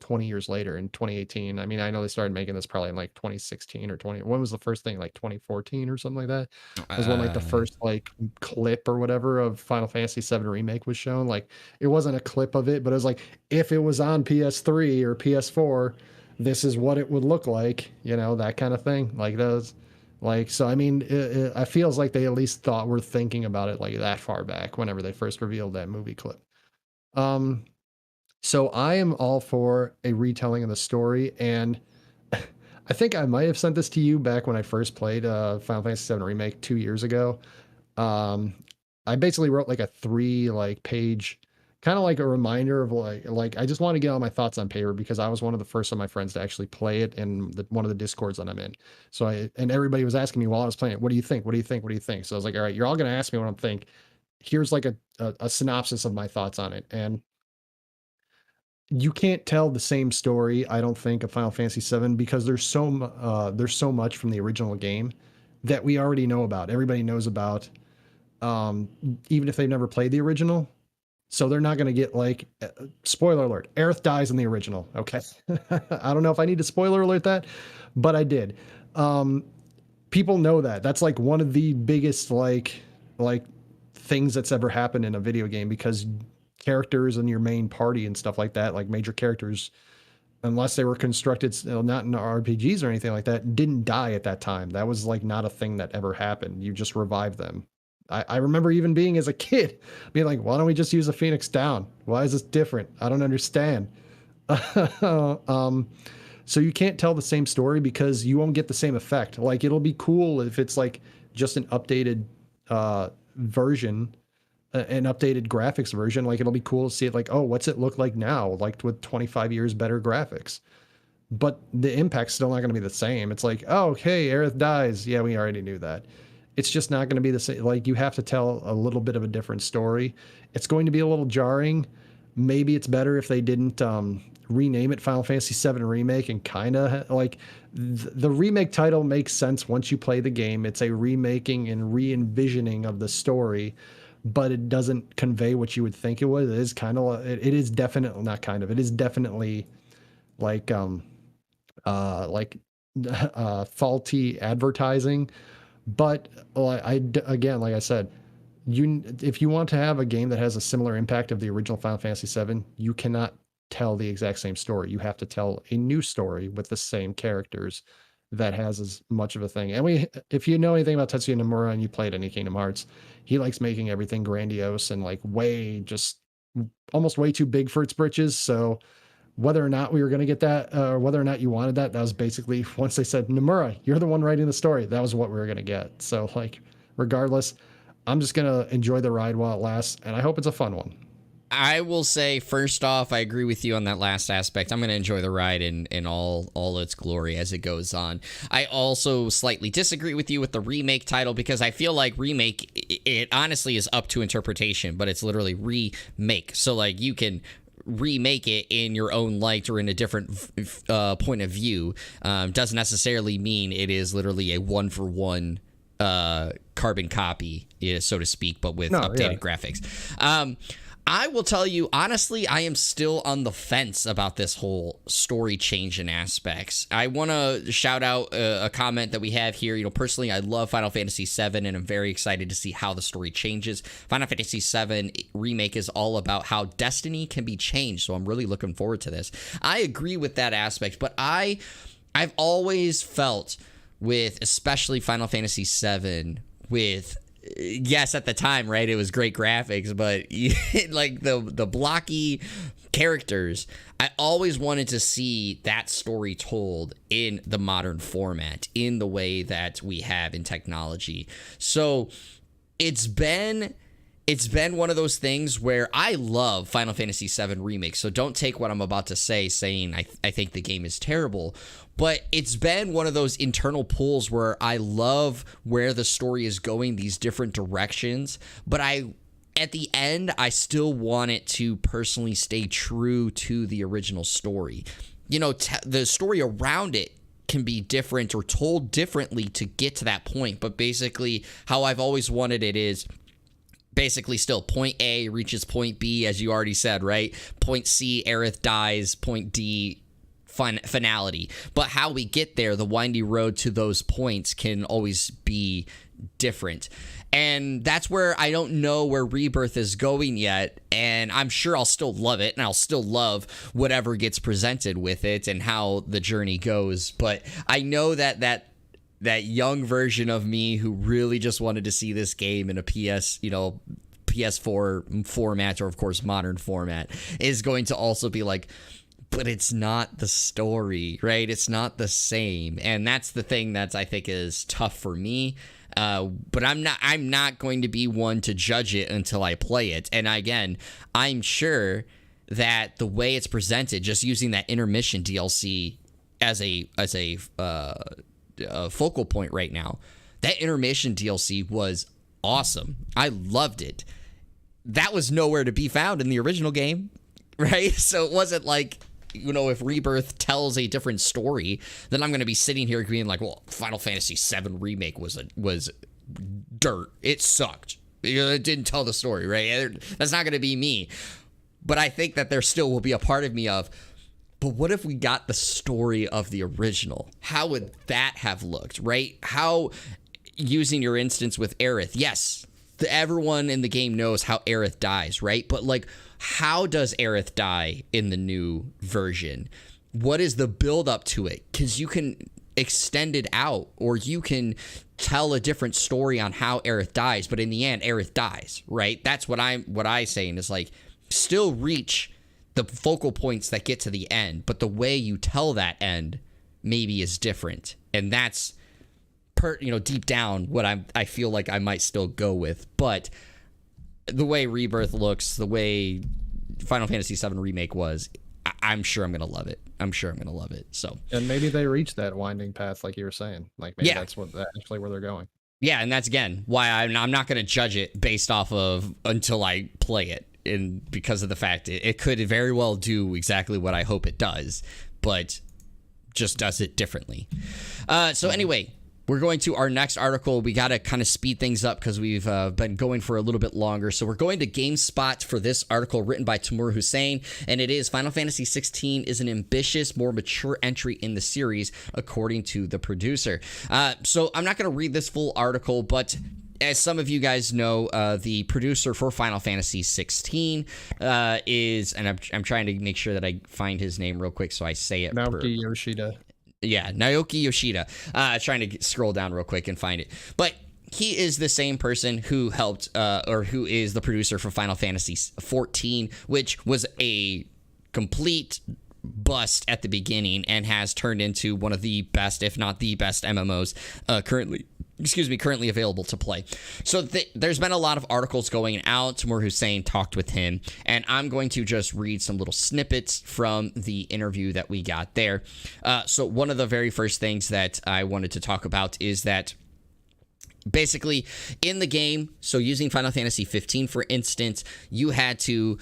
20 years later in 2018. I mean, I know they started making this probably in like 2016 or 20. When was the first thing? Like 2014 or something like that was when like the first like clip or whatever of Final Fantasy VII Remake was shown. Like it wasn't a clip of it, but it was like if it was on PS3 or PS4, this is what it would look like, that kind of thing. Like those, like, so I mean, it feels like they at least thought we're thinking about it like that far back whenever they first revealed that movie clip. So I am all for a retelling of the story, and I think I might have sent this to you back when I first played Final Fantasy VII Remake 2 years ago. I basically wrote like a 3 like page, kind of like a reminder of like I just want to get all my thoughts on paper because I was one of the first of my friends to actually play it in one of the discords that I'm in. So and everybody was asking me while I was playing it, what do you think? What do you think? What do you think? So I was like, all right, you're all gonna ask me what I'm think. Here's like a synopsis of my thoughts on it, and you can't tell the same story, I don't think, of Final Fantasy VII because there's so much from the original game that we already know about. Everybody knows about, even if they've never played the original. So they're not going to get like, spoiler alert, Aerith dies in the original. Okay. I don't know if I need to spoiler alert that, but I did. People know that. That's like one of the biggest like things that's ever happened in a video game because characters in your main party and stuff like that, like major characters, unless they were constructed not in RPGs or anything like that, didn't die at that time. That was like not a thing that ever happened. You just revived them. I remember even being as a kid being like, why don't we just use a Phoenix Down? Why is this different? I don't understand. So you can't tell the same story because you won't get the same effect. Like it'll be cool if it's like just an updated version, an updated graphics version. Like it'll be cool to see it like, oh, what's it look like now? Like with 25 years better graphics. But the impact's still not going to be the same. It's like, oh, hey, Aerith dies. Yeah, we already knew that. It's just not going to be the same. Like you have to tell a little bit of a different story. It's going to be a little jarring. Maybe it's better if they didn't rename it Final Fantasy VII Remake and kind of like the remake title makes sense once you play the game. It's a remaking and re-envisioning of the story, but it doesn't convey what you would think it was. It is kind of, it is definitely not kind of, it is definitely like faulty advertising. But again, like I said, if you want to have a game that has a similar impact of the original Final Fantasy VII, you cannot tell the exact same story. You have to tell a new story with the same characters that has as much of a thing. And if you know anything about Tetsuya Nomura and you played any Kingdom Hearts, he likes making everything grandiose and like almost way too big for its britches. So whether or not we were going to get that, or whether or not you wanted that was basically once they said, Nomura, you're the one writing the story, that was what we were going to get. So like, regardless, I'm just going to enjoy the ride while it lasts. And I hope it's a fun one. I will say, first off, I agree with you on that last aspect. I'm going to enjoy the ride in all its glory as it goes on. I also slightly disagree with you with the remake title because I feel like remake, it honestly is up to interpretation, but it's literally remake. So like you can remake it in your own light or in a different point of view. Doesn't necessarily mean it is literally a one-for-one carbon copy, so to speak, but with updated graphics. I will tell you, honestly, I am still on the fence about this whole story change in aspects. I want to shout out a comment that we have here. Personally, I love Final Fantasy VII, and I'm very excited to see how the story changes. Final Fantasy VII Remake is all about how destiny can be changed, so I'm really looking forward to this. I agree with that aspect, but I've always felt with, especially Final Fantasy VII, with... yes, at the time, right, it was great graphics, but like the blocky characters, I always wanted to see that story told in the modern format, in the way that we have in technology. So it's been one of those things where I love Final Fantasy VII Remake, so don't take what I'm about to say saying I think the game is terrible. But it's been one of those internal pulls where I love where the story is going, these different directions. But at the end, I still want it to personally stay true to the original story. The story around it can be different or told differently to get to that point. But basically, how I've always wanted it is basically still point A reaches point B, as you already said, right? Point C, Aerith dies. Point D, finality. But how we get there, the windy road to those points can always be different. And that's where I don't know where Rebirth is going yet, and I'm sure I'll still love it, and I'll still love whatever gets presented with it and how the journey goes. But I know that young version of me who really just wanted to see this game in a PS4 format, or of course modern format, is going to also be like, but it's not the story, right? It's not the same. And that's the thing that I think is tough for me. But I'm not going to be one to judge it until I play it. And again, I'm sure that the way it's presented, just using that intermission DLC as a focal point right now, that intermission DLC was awesome. I loved it. That was nowhere to be found in the original game, right? So it wasn't like, if Rebirth tells a different story, then I'm going to be sitting here being like, well, Final Fantasy VII Remake was dirt. It sucked. It didn't tell the story, right? That's not going to be me. But I think that there still will be a part of me of, but what if we got the story of the original? How would that have looked, right? How, using your instance with Aerith, yes, everyone in the game knows how Aerith dies, right? But like, how does Aerith die in the new version? What is the build up to it? Because you can extend it out, or you can tell a different story on how Aerith dies, but in the end, Aerith dies, right? That's what I'm saying is like, still reach the focal points that get to the end, but the way you tell that end maybe is different, and that's deep down what I feel like I might still go with. But the way Rebirth looks, the way Final Fantasy VII Remake was, I'm sure I'm gonna love it. So, and maybe they reach that winding path, like you were saying. Like maybe that's actually where they're going. Yeah, and that's again why I'm not gonna judge it based off of until I play it, and because of the fact it could very well do exactly what I hope it does, but just does it differently. So anyway, we're going to our next article. We got to kind of speed things up because we've been going for a little bit longer. So we're going to GameSpot for this article written by Timur Hussein, and it is Final Fantasy XVI is an ambitious, more mature entry in the series, according to the producer. So I'm not going to read this full article, but as some of you guys know, the producer for Final Fantasy XVI is, and I'm trying to make sure that I find his name real quick so I say it. Naoki Yoshida. Yeah, Naoki Yoshida. Trying to scroll down real quick and find it. But he is the same person who helped, or who is the producer for Final Fantasy XIV, which was a complete bust at the beginning and has turned into one of the best, if not the best MMOs currently available to play. So there's been a lot of articles going out. Timur Hussein talked with him, and I'm going to just read some little snippets from the interview that we got there. So one of the very first things that I wanted to talk about is that basically in the game, so using Final Fantasy 15 for instance, you had to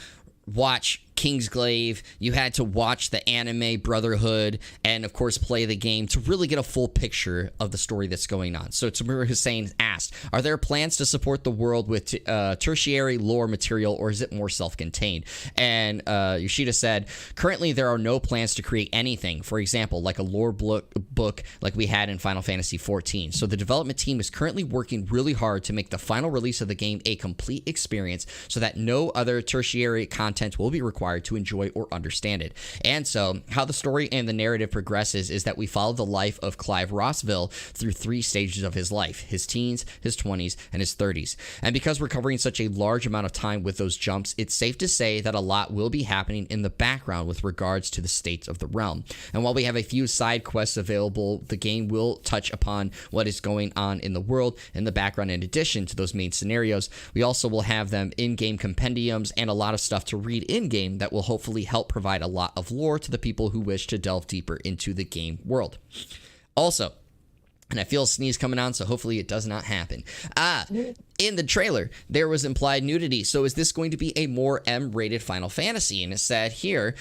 watch Kingsglaive, you had to watch the anime Brotherhood, and of course play the game to really get a full picture of the story that's going on. So Timur Hussein asked, are there plans to support the world with tertiary lore material, or is it more self-contained? And Yoshida said, currently there are no plans to create anything, for example, like a lore book like we had in Final Fantasy XIV. So the development team is currently working really hard to make the final release of the game a complete experience so that no other tertiary content will be required to enjoy or understand it. And so how the story and the narrative progresses is that we follow the life of Clive Rossville through 3 stages of his life: his teens, his 20s, and his 30s. And because we're covering such a large amount of time with those jumps, it's safe to say that a lot will be happening in the background with regards to the state of the realm. And while we have a few side quests available, the game will touch upon what is going on in the world in the background. In addition to those main scenarios, we also will have them in-game compendiums and a lot of stuff to read in-game that will hopefully help provide a lot of lore to the people who wish to delve deeper into the game world. Also, and I feel a sneeze coming on, so hopefully it does not happen. In the trailer, there was implied nudity. So is this going to be a more M-rated Final Fantasy? And it said here,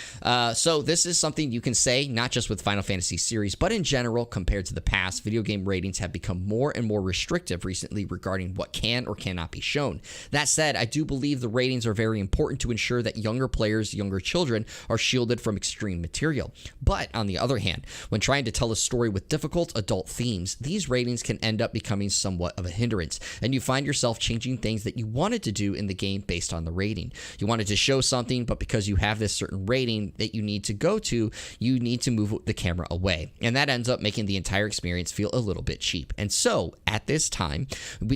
so this is something you can say, not just with Final Fantasy series, but in general, compared to the past, video game ratings have become more and more restrictive recently regarding what can or cannot be shown. That said, I do believe the ratings are very important to ensure that younger players, younger children, are shielded from extreme material. But on the other hand, when trying to tell a story with difficult adult themes, these ratings can end up becoming somewhat of a hindrance, and you find yourself changing things that you wanted to do in the game based on the rating. You wanted to show something, but because you have this certain rating that you need to go to, you need to move the camera away. And that ends up making the entire experience feel a little bit cheap. And so at this time,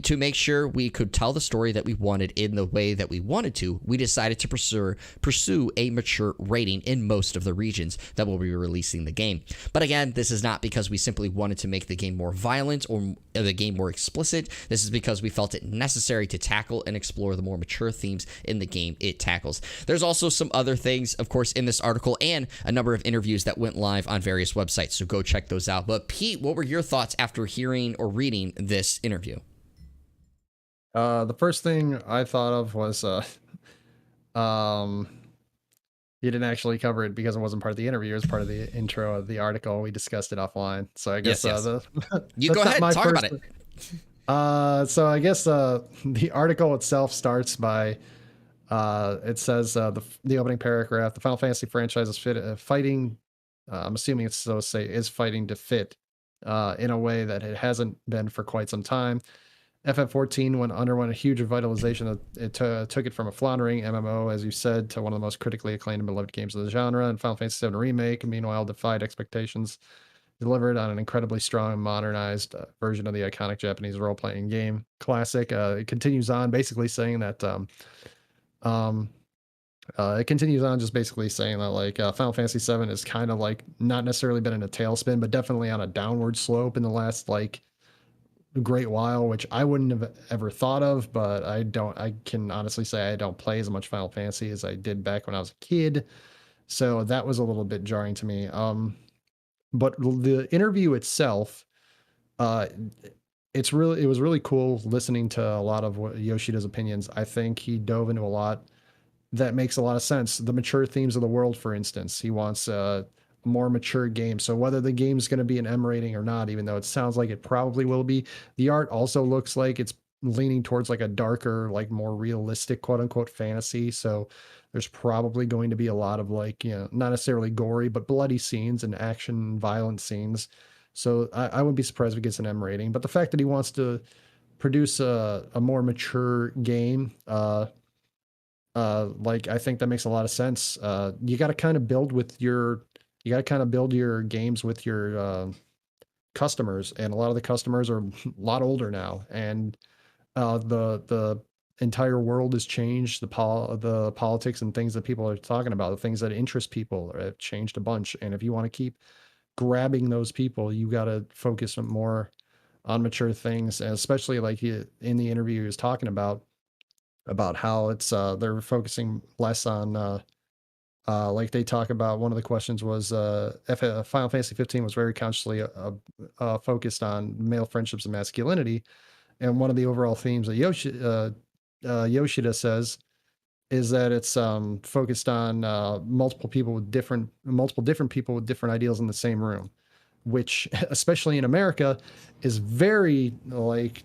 to make sure we could tell the story that we wanted in the way that we wanted to, we decided to pursue a mature rating in most of the regions that will be releasing the game. But again, this is not because we simply wanted to make the game more violent or the game more explicit. This is because we felt it necessary to tackle and explore the more mature themes in the game it tackles. There's also some other things, of course, in this article and a number of interviews that went live on various websites, so go check those out. But Pete, what were your thoughts after hearing or reading this interview? The first thing I thought of was you didn't actually cover it because it wasn't part of the interview. It was part of the intro of the article. We discussed it offline. So I guess Yes. the You go ahead, talk about it. So I guess the article itself starts by it says the opening paragraph: the Final Fantasy franchise is fighting. I'm assuming it's so to say is fighting to fit in a way that it hasn't been for quite some time. FF14 underwent a huge revitalization. It took it from a floundering MMO, as you said, to one of the most critically acclaimed and beloved games of the genre. And Final Fantasy VII Remake, meanwhile, defied expectations, delivered on an incredibly strong and modernized version of the iconic Japanese role-playing game classic. It continues on, basically saying that it continues on just basically saying that like Final Fantasy VII is kind of like not necessarily been in a tailspin, but definitely on a downward slope in the last like great while, which I wouldn't have ever thought of, but I can honestly say I don't play as much Final Fantasy as I did back when I was a kid. So that was a little bit jarring to me. But the interview itself, it was really cool listening to a lot of Yoshida's opinions. I think he dove into a lot that makes a lot of sense. The mature themes of the world, for instance, he wants a more mature game. So whether the game's going to be an M rating or not, even though it sounds like it probably will be, the art also looks like it's leaning towards like a darker, like more realistic, quote unquote, fantasy. So there's probably going to be a lot of like, not necessarily gory, but bloody scenes and action, violent scenes. So I wouldn't be surprised if it gets an M rating. But the fact that he wants to produce a more mature game, like I think that makes a lot of sense. You got to kind of build your games with your customers, and a lot of the customers are a lot older now, and the entire world has changed. The politics and things that people are talking about, the things that interest people, have changed a bunch. And if you want to keep grabbing those people, you got to focus more on mature things, and especially like in the interview he was talking about how it's they're focusing less on like they talk about. One of the questions was Final Fantasy 15 was very consciously focused on male friendships and masculinity, and one of the overall themes that Yoshida says is that it's focused on multiple different people with different ideals in the same room, which especially in America is very like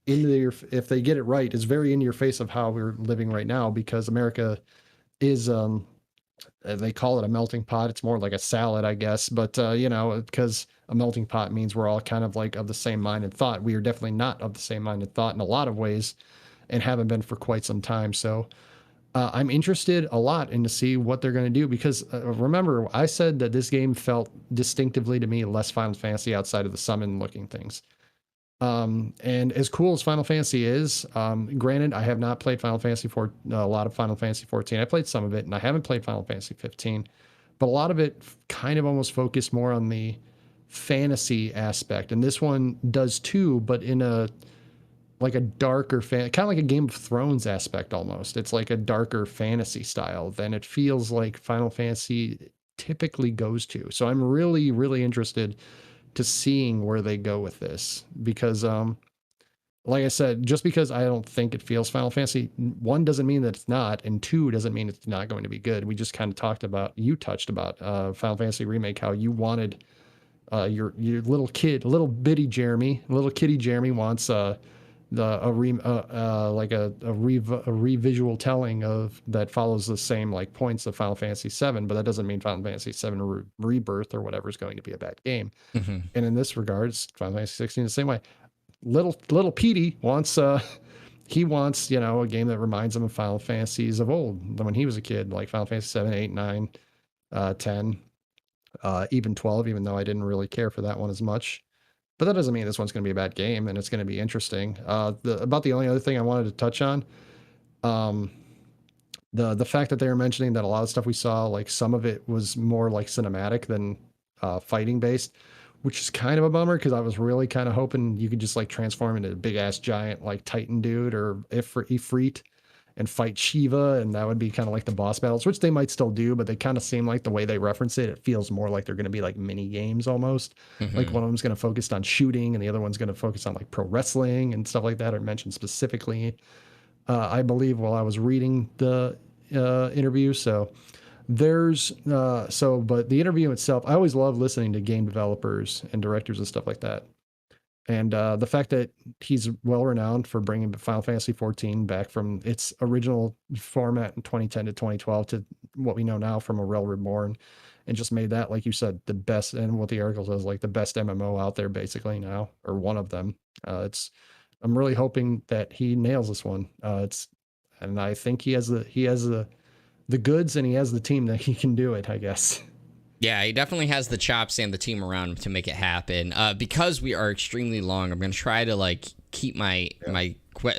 if they get it right, is very in your face of how we're living right now, because America is they call it a melting pot. It's more like a salad, I guess. But, because a melting pot means we're all kind of like of the same mind and thought. We are definitely not of the same mind and thought in a lot of ways, and haven't been for quite some time. So I'm interested a lot in to see what they're going to do, because remember, I said that this game felt distinctively to me less Final Fantasy outside of the summon looking things. And as cool as Final Fantasy is, granted, I have not played Final Fantasy a lot of Final Fantasy 14. I played some of it, and I haven't played Final Fantasy 15, but a lot of it kind of almost focused more on the fantasy aspect. And this one does too, but in a darker kind of like a Game of Thrones aspect almost. It's like a darker fantasy style than it feels like Final Fantasy typically goes to. So I'm really, really interested to seeing where they go with this, because like I said, just because I don't think it feels Final Fantasy, one doesn't mean that it's not, and two doesn't mean it's not going to be good. We just kind of touched about Final Fantasy Remake, how you wanted your little kid, little bitty Jeremy, little kitty Jeremy wants like a revisual telling of that follows the same like points of Final Fantasy 7, but that doesn't mean Final Fantasy 7 Rebirth or whatever is going to be a bad game. Mm-hmm. And in this regards, Final Fantasy 16 the same way. Little Petey wants he wants, you know, a game that reminds him of Final Fantasies of old when he was a kid, like Final Fantasy 7, 8, 9, 10, even 12, even though I didn't really care for that one as much. But that doesn't mean this one's going to be a bad game, and it's going to be interesting. About the only other thing I wanted to touch on, the fact that they were mentioning that a lot of stuff we saw, like some of it was more like cinematic than fighting based, which is kind of a bummer because I was really kind of hoping you could just like transform into a big ass giant like Titan dude or Ifrit and fight Shiva, and that would be kind of like the boss battles, which they might still do, but they kind of seem like the way they reference it, it feels more like they're going to be like mini games almost. Mm-hmm. Like one of them's going to focus on shooting and the other one's going to focus on like pro wrestling and stuff like that, or mentioned specifically, I believe, while I was reading the interview. So there's but the interview itself, I always love listening to game developers and directors and stuff like that. And the fact that he's well renowned for bringing Final Fantasy XIV back from its original format in 2010 to 2012 to what we know now from A Realm Reborn, and just made that, like you said, the best, and what the article says, like the best MMO out there basically now, or one of them. I'm really hoping that he nails this one. And I think he has the goods, and he has the team that he can do it, I guess. Yeah, he definitely has the chops and the team around him to make it happen. Because we are extremely long, I'm going to try to like keep my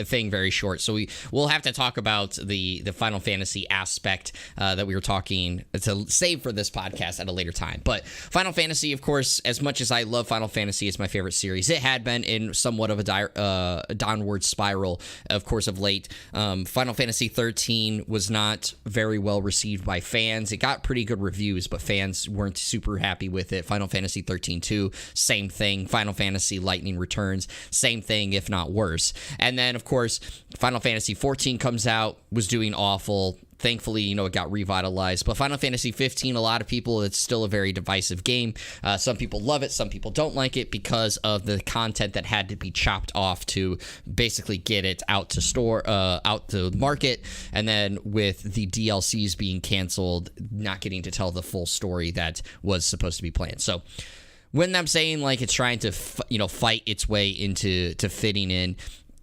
thing very short. So we'll have to talk about the Final Fantasy aspect that we were talking to save for this podcast at a later time. But Final Fantasy, of course, as much as I love Final Fantasy, it's my favorite series. It had been in somewhat of a downward spiral, of course, of late. Final Fantasy 13 was not very well received by fans. It got pretty good reviews, but fans weren't super happy with it. Final Fantasy 13-2, same thing. Final Fantasy Lightning Returns, same thing, if not worse. And then, of course, Final Fantasy 14 comes out, was doing awful. Thankfully, you know, it got revitalized. But Final Fantasy 15, a lot of people, it's still a very divisive game. Some people love it, some people don't like it because of the content that had to be chopped off to basically get it out to market. And then with the DLCs being canceled, not getting to tell the full story that was supposed to be planned. So when I'm saying like it's trying to fight its way into fitting in,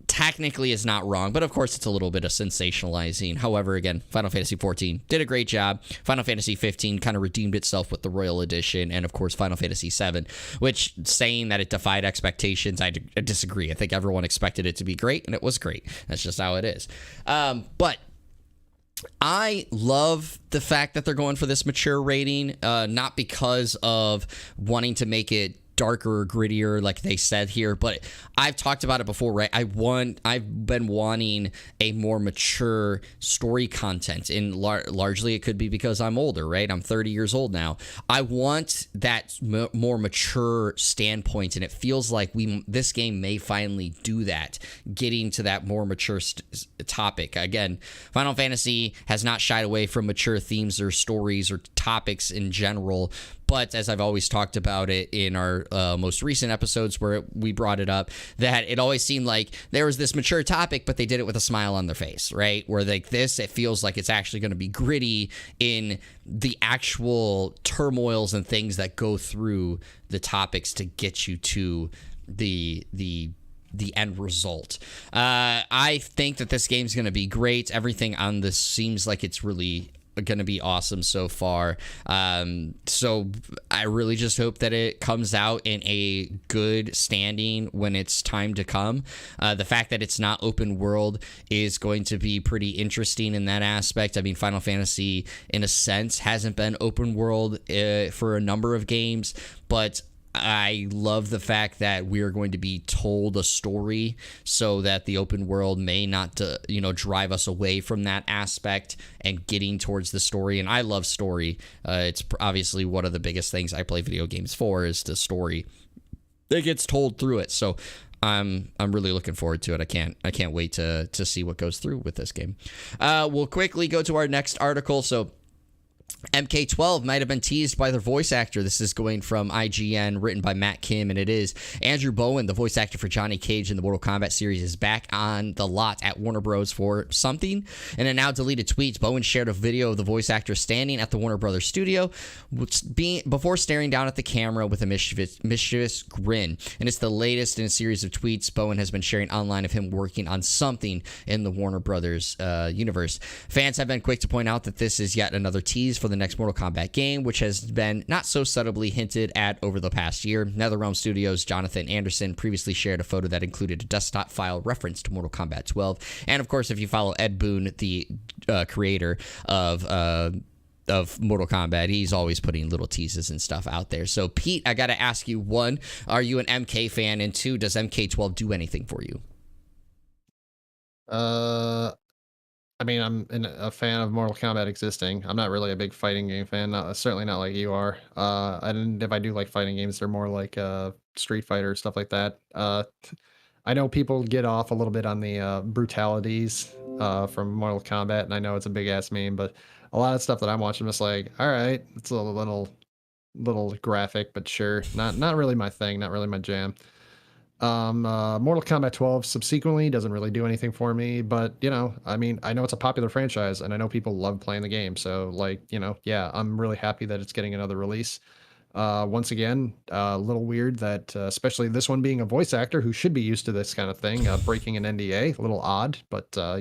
technically is not wrong, but of course it's a little bit of sensationalizing. However, again, Final Fantasy 14 did a great job. Final Fantasy 15 kind of redeemed itself with the Royal Edition, and of course Final Fantasy 7, which, saying that it defied expectations, I disagree. I think everyone expected it to be great, and it was great. That's just how it is. But I love the fact that they're going for this mature rating, not because of wanting to make it darker or grittier like they said here, but I've talked about it before, right? I've been wanting a more mature story content, and largely it could be because I'm older, right? I'm 30 years old now. I want that more mature standpoint, and it feels like this game may finally do that, getting to that more mature topic. Again, Final Fantasy has not shied away from mature themes or stories or topics in general, but as I've always talked about it in our most recent episodes where we brought it up, that it always seemed like there was this mature topic, but they did it with a smile on their face, right? Where like this, it feels like it's actually going to be gritty in the actual turmoils and things that go through the topics to get you to the end result. I think that this game's going to be great. Everything on this seems like it's really going to be awesome so far. So I really just hope that it comes out in a good standing when it's time to come. The fact that it's not open world is going to be pretty interesting in that aspect. I mean, Final Fantasy, in a sense, hasn't been open world for a number of games, but I love the fact that we are going to be told a story so that the open world may not, drive us away from that aspect and getting towards the story. And I love story. It's obviously one of the biggest things I play video games for, is the story that gets told through it. So I'm really looking forward to it. I can't wait to see what goes through with this game. We'll quickly go to our next article. So MK12 might have been teased by their voice actor. This is going from IGN, written by Matt Kim, and it is Andrew Bowen, the voice actor for Johnny Cage in the Mortal Kombat series, is back on the lot at Warner Bros. For something. In a now deleted tweet, Bowen shared a video of the voice actor standing at the Warner Brothers studio before staring down at the camera with a mischievous grin. And it's the latest in a series of tweets Bowen has been sharing online of him working on something in the Warner Brothers universe. Fans have been quick to point out that this is yet another tease for the next Mortal Kombat game, which has been not so subtly hinted at over the past year. NetherRealm Studios' Jonathan Anderson previously shared a photo that included a desktop file reference to Mortal Kombat 12. And of course, if you follow Ed Boon, the creator of Mortal Kombat, he's always putting little teases and stuff out there. So Pete, I got to ask you, one, are you an MK fan? And two, does MK12 do anything for you? I mean, I'm a fan of Mortal Kombat existing. I'm not really a big fighting game fan. Certainly not like you are. If I do like fighting games, they're more like Street Fighter, stuff like that. I know people get off a little bit on the brutalities from Mortal Kombat, and I know it's a big ass meme, but a lot of stuff that I'm watching, I'm just like, all right, it's a little graphic, but sure, not really my thing, not really my jam. Mortal Kombat 12 subsequently doesn't really do anything for me, but I mean, I know it's a popular franchise and I know people love playing the game. So like, yeah, I'm really happy that it's getting another release. Once again, a little weird that, especially this one being a voice actor who should be used to this kind of thing, breaking an NDA, a little odd, but what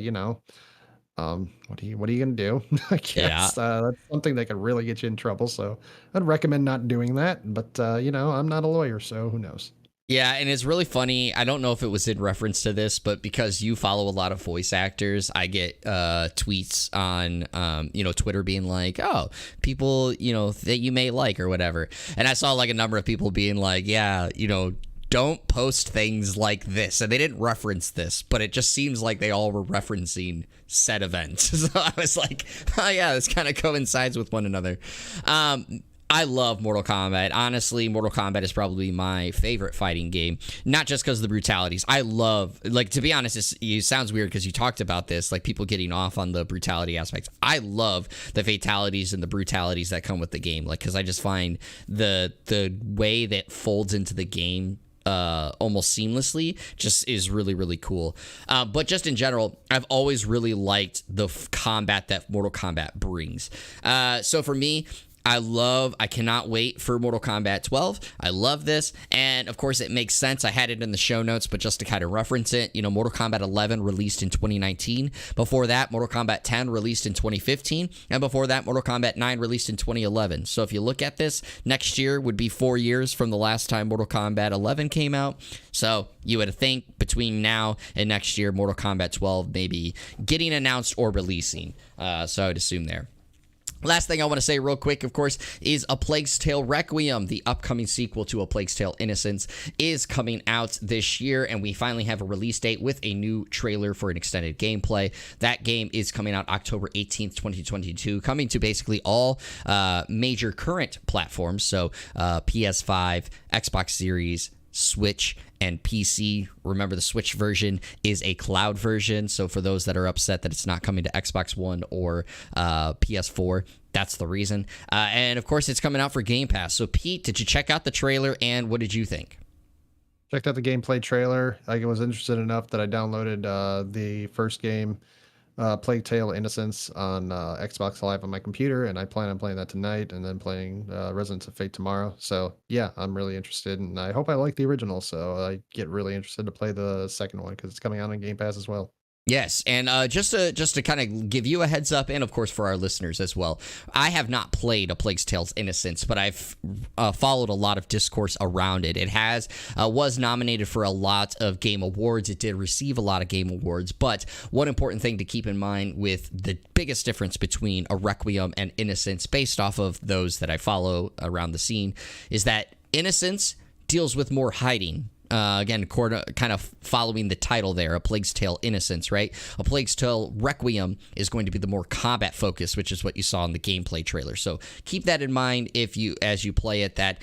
are you gonna do? I guess that's something that could really get you in trouble. So I'd recommend not doing that, but I'm not a lawyer, so who knows? Yeah, and it's really funny. I don't know if it was in reference to this, but because you follow a lot of voice actors, I get tweets on, Twitter being like, oh, people, that you may like or whatever. And I saw like a number of people being like, yeah, don't post things like this. And they didn't reference this, but it just seems like they all were referencing said events. So I was like, oh, yeah, this kind of coincides with one another. I love Mortal Kombat. Honestly, Mortal Kombat is probably my favorite fighting game, not just because of the brutalities. I love, to be honest, it sounds weird because you talked about this, like people getting off on the brutality aspects. I love the fatalities and the brutalities that come with the game, because I just find the way that folds into the game almost seamlessly just is really, really cool. But just in general, I've always really liked the combat that Mortal Kombat brings. So for me, I cannot wait for Mortal Kombat 12. I love this. And of course, it makes sense. I had it in the show notes, but just to kind of reference it, Mortal Kombat 11 released in 2019. Before that, Mortal Kombat 10 released in 2015. And before that, Mortal Kombat 9 released in 2011. So if you look at this, next year would be 4 years from the last time Mortal Kombat 11 came out. So you would think between now and next year, Mortal Kombat 12 may be getting announced or releasing. So I would assume there. Last thing I want to say real quick, of course, is A Plague's Tale Requiem, the upcoming sequel to A Plague's Tale Innocence, is coming out this year, and we finally have a release date with a new trailer for an extended gameplay. That game is coming out October 18th, 2022, coming to basically all major current platforms, so PS5, Xbox Series, Switch, and PC. Remember, the Switch version is a cloud version, so for those that are upset that it's not coming to Xbox One or PS4, that's the reason. And of course, it's coming out for Game Pass. So Pete, did you check out the trailer, and what did you think? Checked out the gameplay trailer. I was interested enough that I downloaded the first game, Plague Tale Innocence, on Xbox Live on my computer, and I plan on playing that tonight and then playing Residence of Fate tomorrow. So yeah, I'm really interested, and I hope I like the original, so I get really interested to play the second one because it's coming out on Game Pass as well. Yes, and just to kind of give you a heads up, and of course for our listeners as well, I have not played A Plague's Tale's Innocence, but I've followed a lot of discourse around it. It was nominated for a lot of game awards. It did receive a lot of game awards, but one important thing to keep in mind with the biggest difference between a Requiem and Innocence, based off of those that I follow around the scene, is that Innocence deals with more hiding. Again, kind of following the title there, A Plague's Tale Innocence, right? A Plague's Tale Requiem is going to be the more combat focused, which is what you saw in the gameplay trailer. So keep that in mind as you play it, that,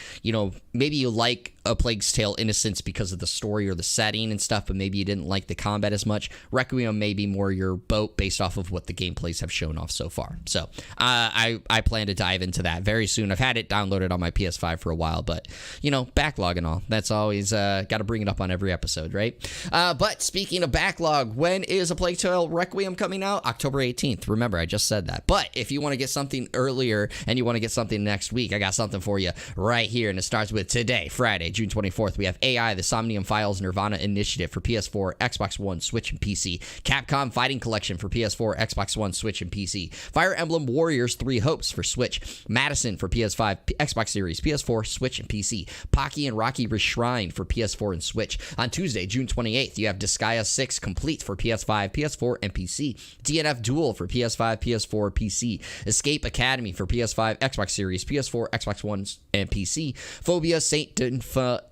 maybe you like A Plague's Tale Innocence because of the story or the setting and stuff, but maybe you didn't like the combat as much, Requiem may be more your boat based off of what the gameplays have shown off so far. So I plan to dive into that very soon. I've had it downloaded on my PS5 for a while, but, you know, backlog and all. That's always got to bring it up on every episode, right? But speaking of backlog, when is A Plague Tale Requiem coming out? October 18th. Remember, I just said that. But if you want to get something earlier and you want to get something next week, I got something for you right here. And it starts with today, Friday, June 24th. We have AI, the Somnium Files Nirvana Initiative for PS4, Xbox One, Switch, and PC. Capcom Fighting Collection for PS4, Xbox One, Switch, and PC. Fire Emblem Warriors 3 Hopes for Switch. Madison for PS5, Xbox Series, PS4, Switch, and PC. Pocky and Rocky Reshrine for PS4 and Switch. On Tuesday, June 28th, you have Disgaea 6 Complete for PS5, PS4, and PC. DNF Duel for PS5, PS4, PC. Escape Academy for PS5, Xbox Series, PS4, Xbox One, and PC. Phobia Saint Dinfna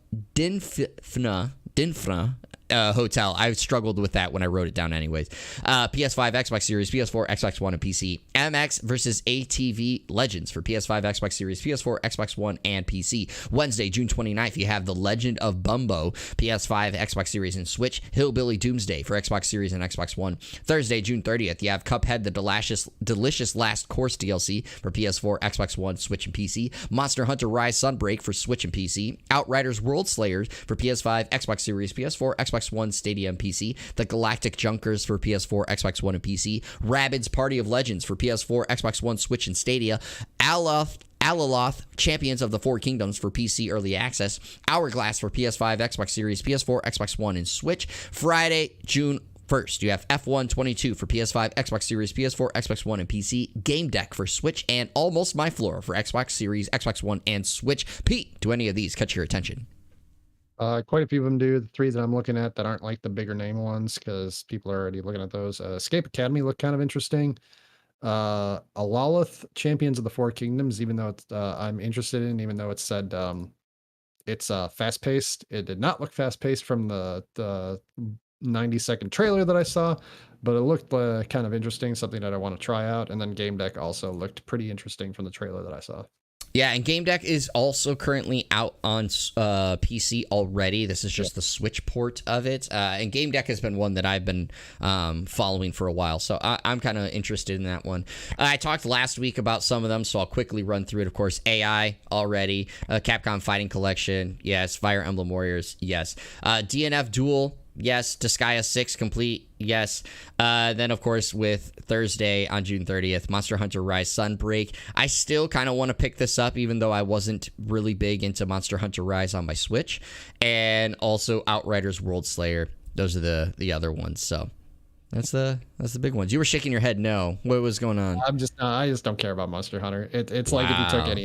Hotel. I struggled with that when I wrote it down anyways. PS5, Xbox Series, PS4, Xbox One, and PC. MX versus ATV Legends for PS5, Xbox Series, PS4, Xbox One, and PC. Wednesday, June 29th, you have The Legend of Bumbo, PS5, Xbox Series, and Switch. Hillbilly Doomsday for Xbox Series and Xbox One. Thursday, June 30th, you have Cuphead, the Delicious Last Course DLC for PS4, Xbox One, Switch, and PC. Monster Hunter Rise Sunbreak for Switch and PC. Outriders World Slayers for PS5, Xbox Series, PS4, Xbox One, Stadia, and PC. The Galactic Junkers for PS4, Xbox One, and PC. Rabbids Party of Legends for PS4, Xbox One, Switch, and Stadia. Alaloth Champions of the Four Kingdoms for PC Early Access. Hourglass for PS5, Xbox Series, PS4, Xbox One, and Switch. Friday, June 1st, you have F1 22 for PS5, Xbox Series, PS4, Xbox One, and PC. Game Deck for Switch, and Almost My Floor for Xbox Series, Xbox One, and Switch. Pete, do any of these catch your attention? Quite a few of them do. The three that I'm looking at that aren't like the bigger name ones because people are already looking at those. Escape Academy look kind of interesting. Alalith Champions of the Four Kingdoms, even though it's I'm interested in, even though it said it's fast paced. It did not look fast paced from the 90-second trailer that I saw, but it looked kind of interesting, something that I want to try out. And then Game Deck also looked pretty interesting from the trailer that I saw. Yeah, and Game Deck is also currently out on PC already. This is just the Switch port of it. And Game Deck has been one that I've been following for a while, so I'm kind of interested in that one. I talked last week about some of them, so I'll quickly run through it. Of course, AI already. Capcom Fighting Collection, yes. Fire Emblem Warriors, yes. DNF Duel, yes. Disgaea 6 Complete, yes. Then, of course, with Thursday on June 30th, Monster Hunter Rise Sunbreak. I still kind of want to pick this up, even though I wasn't really big into Monster Hunter Rise on my Switch. And also Outriders World Slayer. Those are the other ones. So that's the big ones. You were shaking your head no. What was going on? I just don't care about Monster Hunter. It's like if you took any.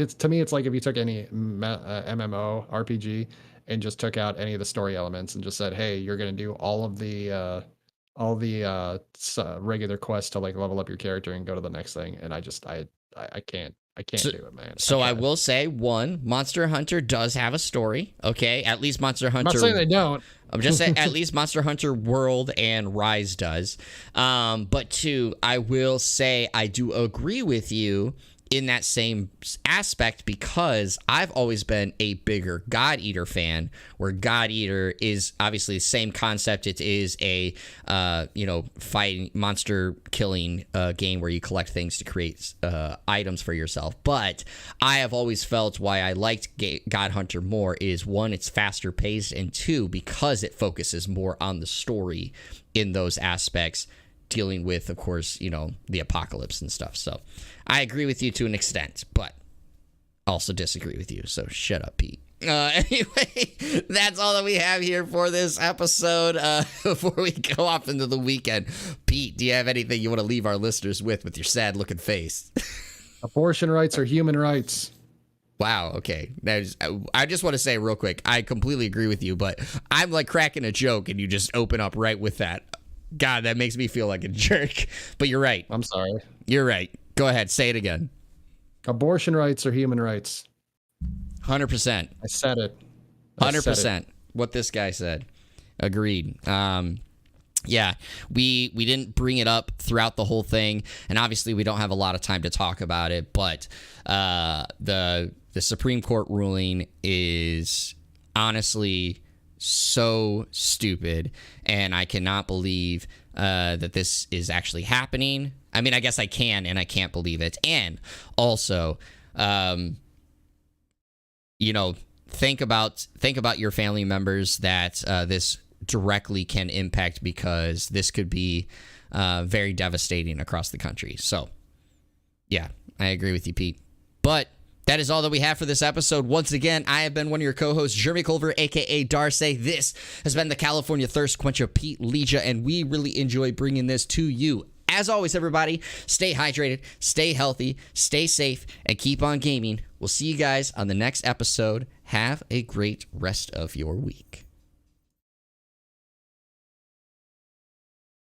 To me, it's like if you took any MMO RPG and just took out any of the story elements and just said, hey, you're going to do all the regular quests to like level up your character and go to the next thing. And I can't do it, man. So I will say, one, Monster Hunter does have a story. Okay, at least Monster Hunter. I'm not saying they don't. I'm just saying at least Monster Hunter World and Rise does. But two, I will say I do agree with you in that same aspect, because I've always been a bigger God Eater fan, where God Eater is obviously the same concept. It is a fighting monster killing game where you collect things to create items for yourself. But I have always felt why I liked God Hunter more is, one, it's faster paced, and two, because it focuses more on the story in those aspects, dealing with, of course, the apocalypse and stuff. So I agree with you to an extent, but also disagree with you. So shut up, Pete. Anyway, that's all that we have here for this episode. Before we go off into the weekend, Pete, do you have anything you want to leave our listeners with your sad looking face? Abortion rights are human rights. Wow. Okay. I just want to say real quick, I completely agree with you, but I'm like cracking a joke and you just open up right with that. God, that makes me feel like a jerk. But you're right. I'm sorry. You're right. Go ahead. Say it again. Abortion rights are human rights. 100%. I said it. 100%. What this guy said. Agreed. Yeah, we didn't bring it up throughout the whole thing, and obviously we don't have a lot of time to talk about it, but the the Supreme Court ruling is honestly so stupid, and I cannot believe that this is actually happening. I mean, I guess I can, and I can't believe it. And also, you know, think about your family members that this directly can impact, because this could be very devastating across the country. So, yeah, I agree with you, Pete. But that is all that we have for this episode. Once again, I have been one of your co-hosts, Jeremy Culver, a.k.a. Darce. This has been the California Thirst Quencher, Pete Legia, and we really enjoy bringing this to you. As always, everybody, stay hydrated, stay healthy, stay safe, and keep on gaming. We'll see you guys on the next episode. Have a great rest of your week.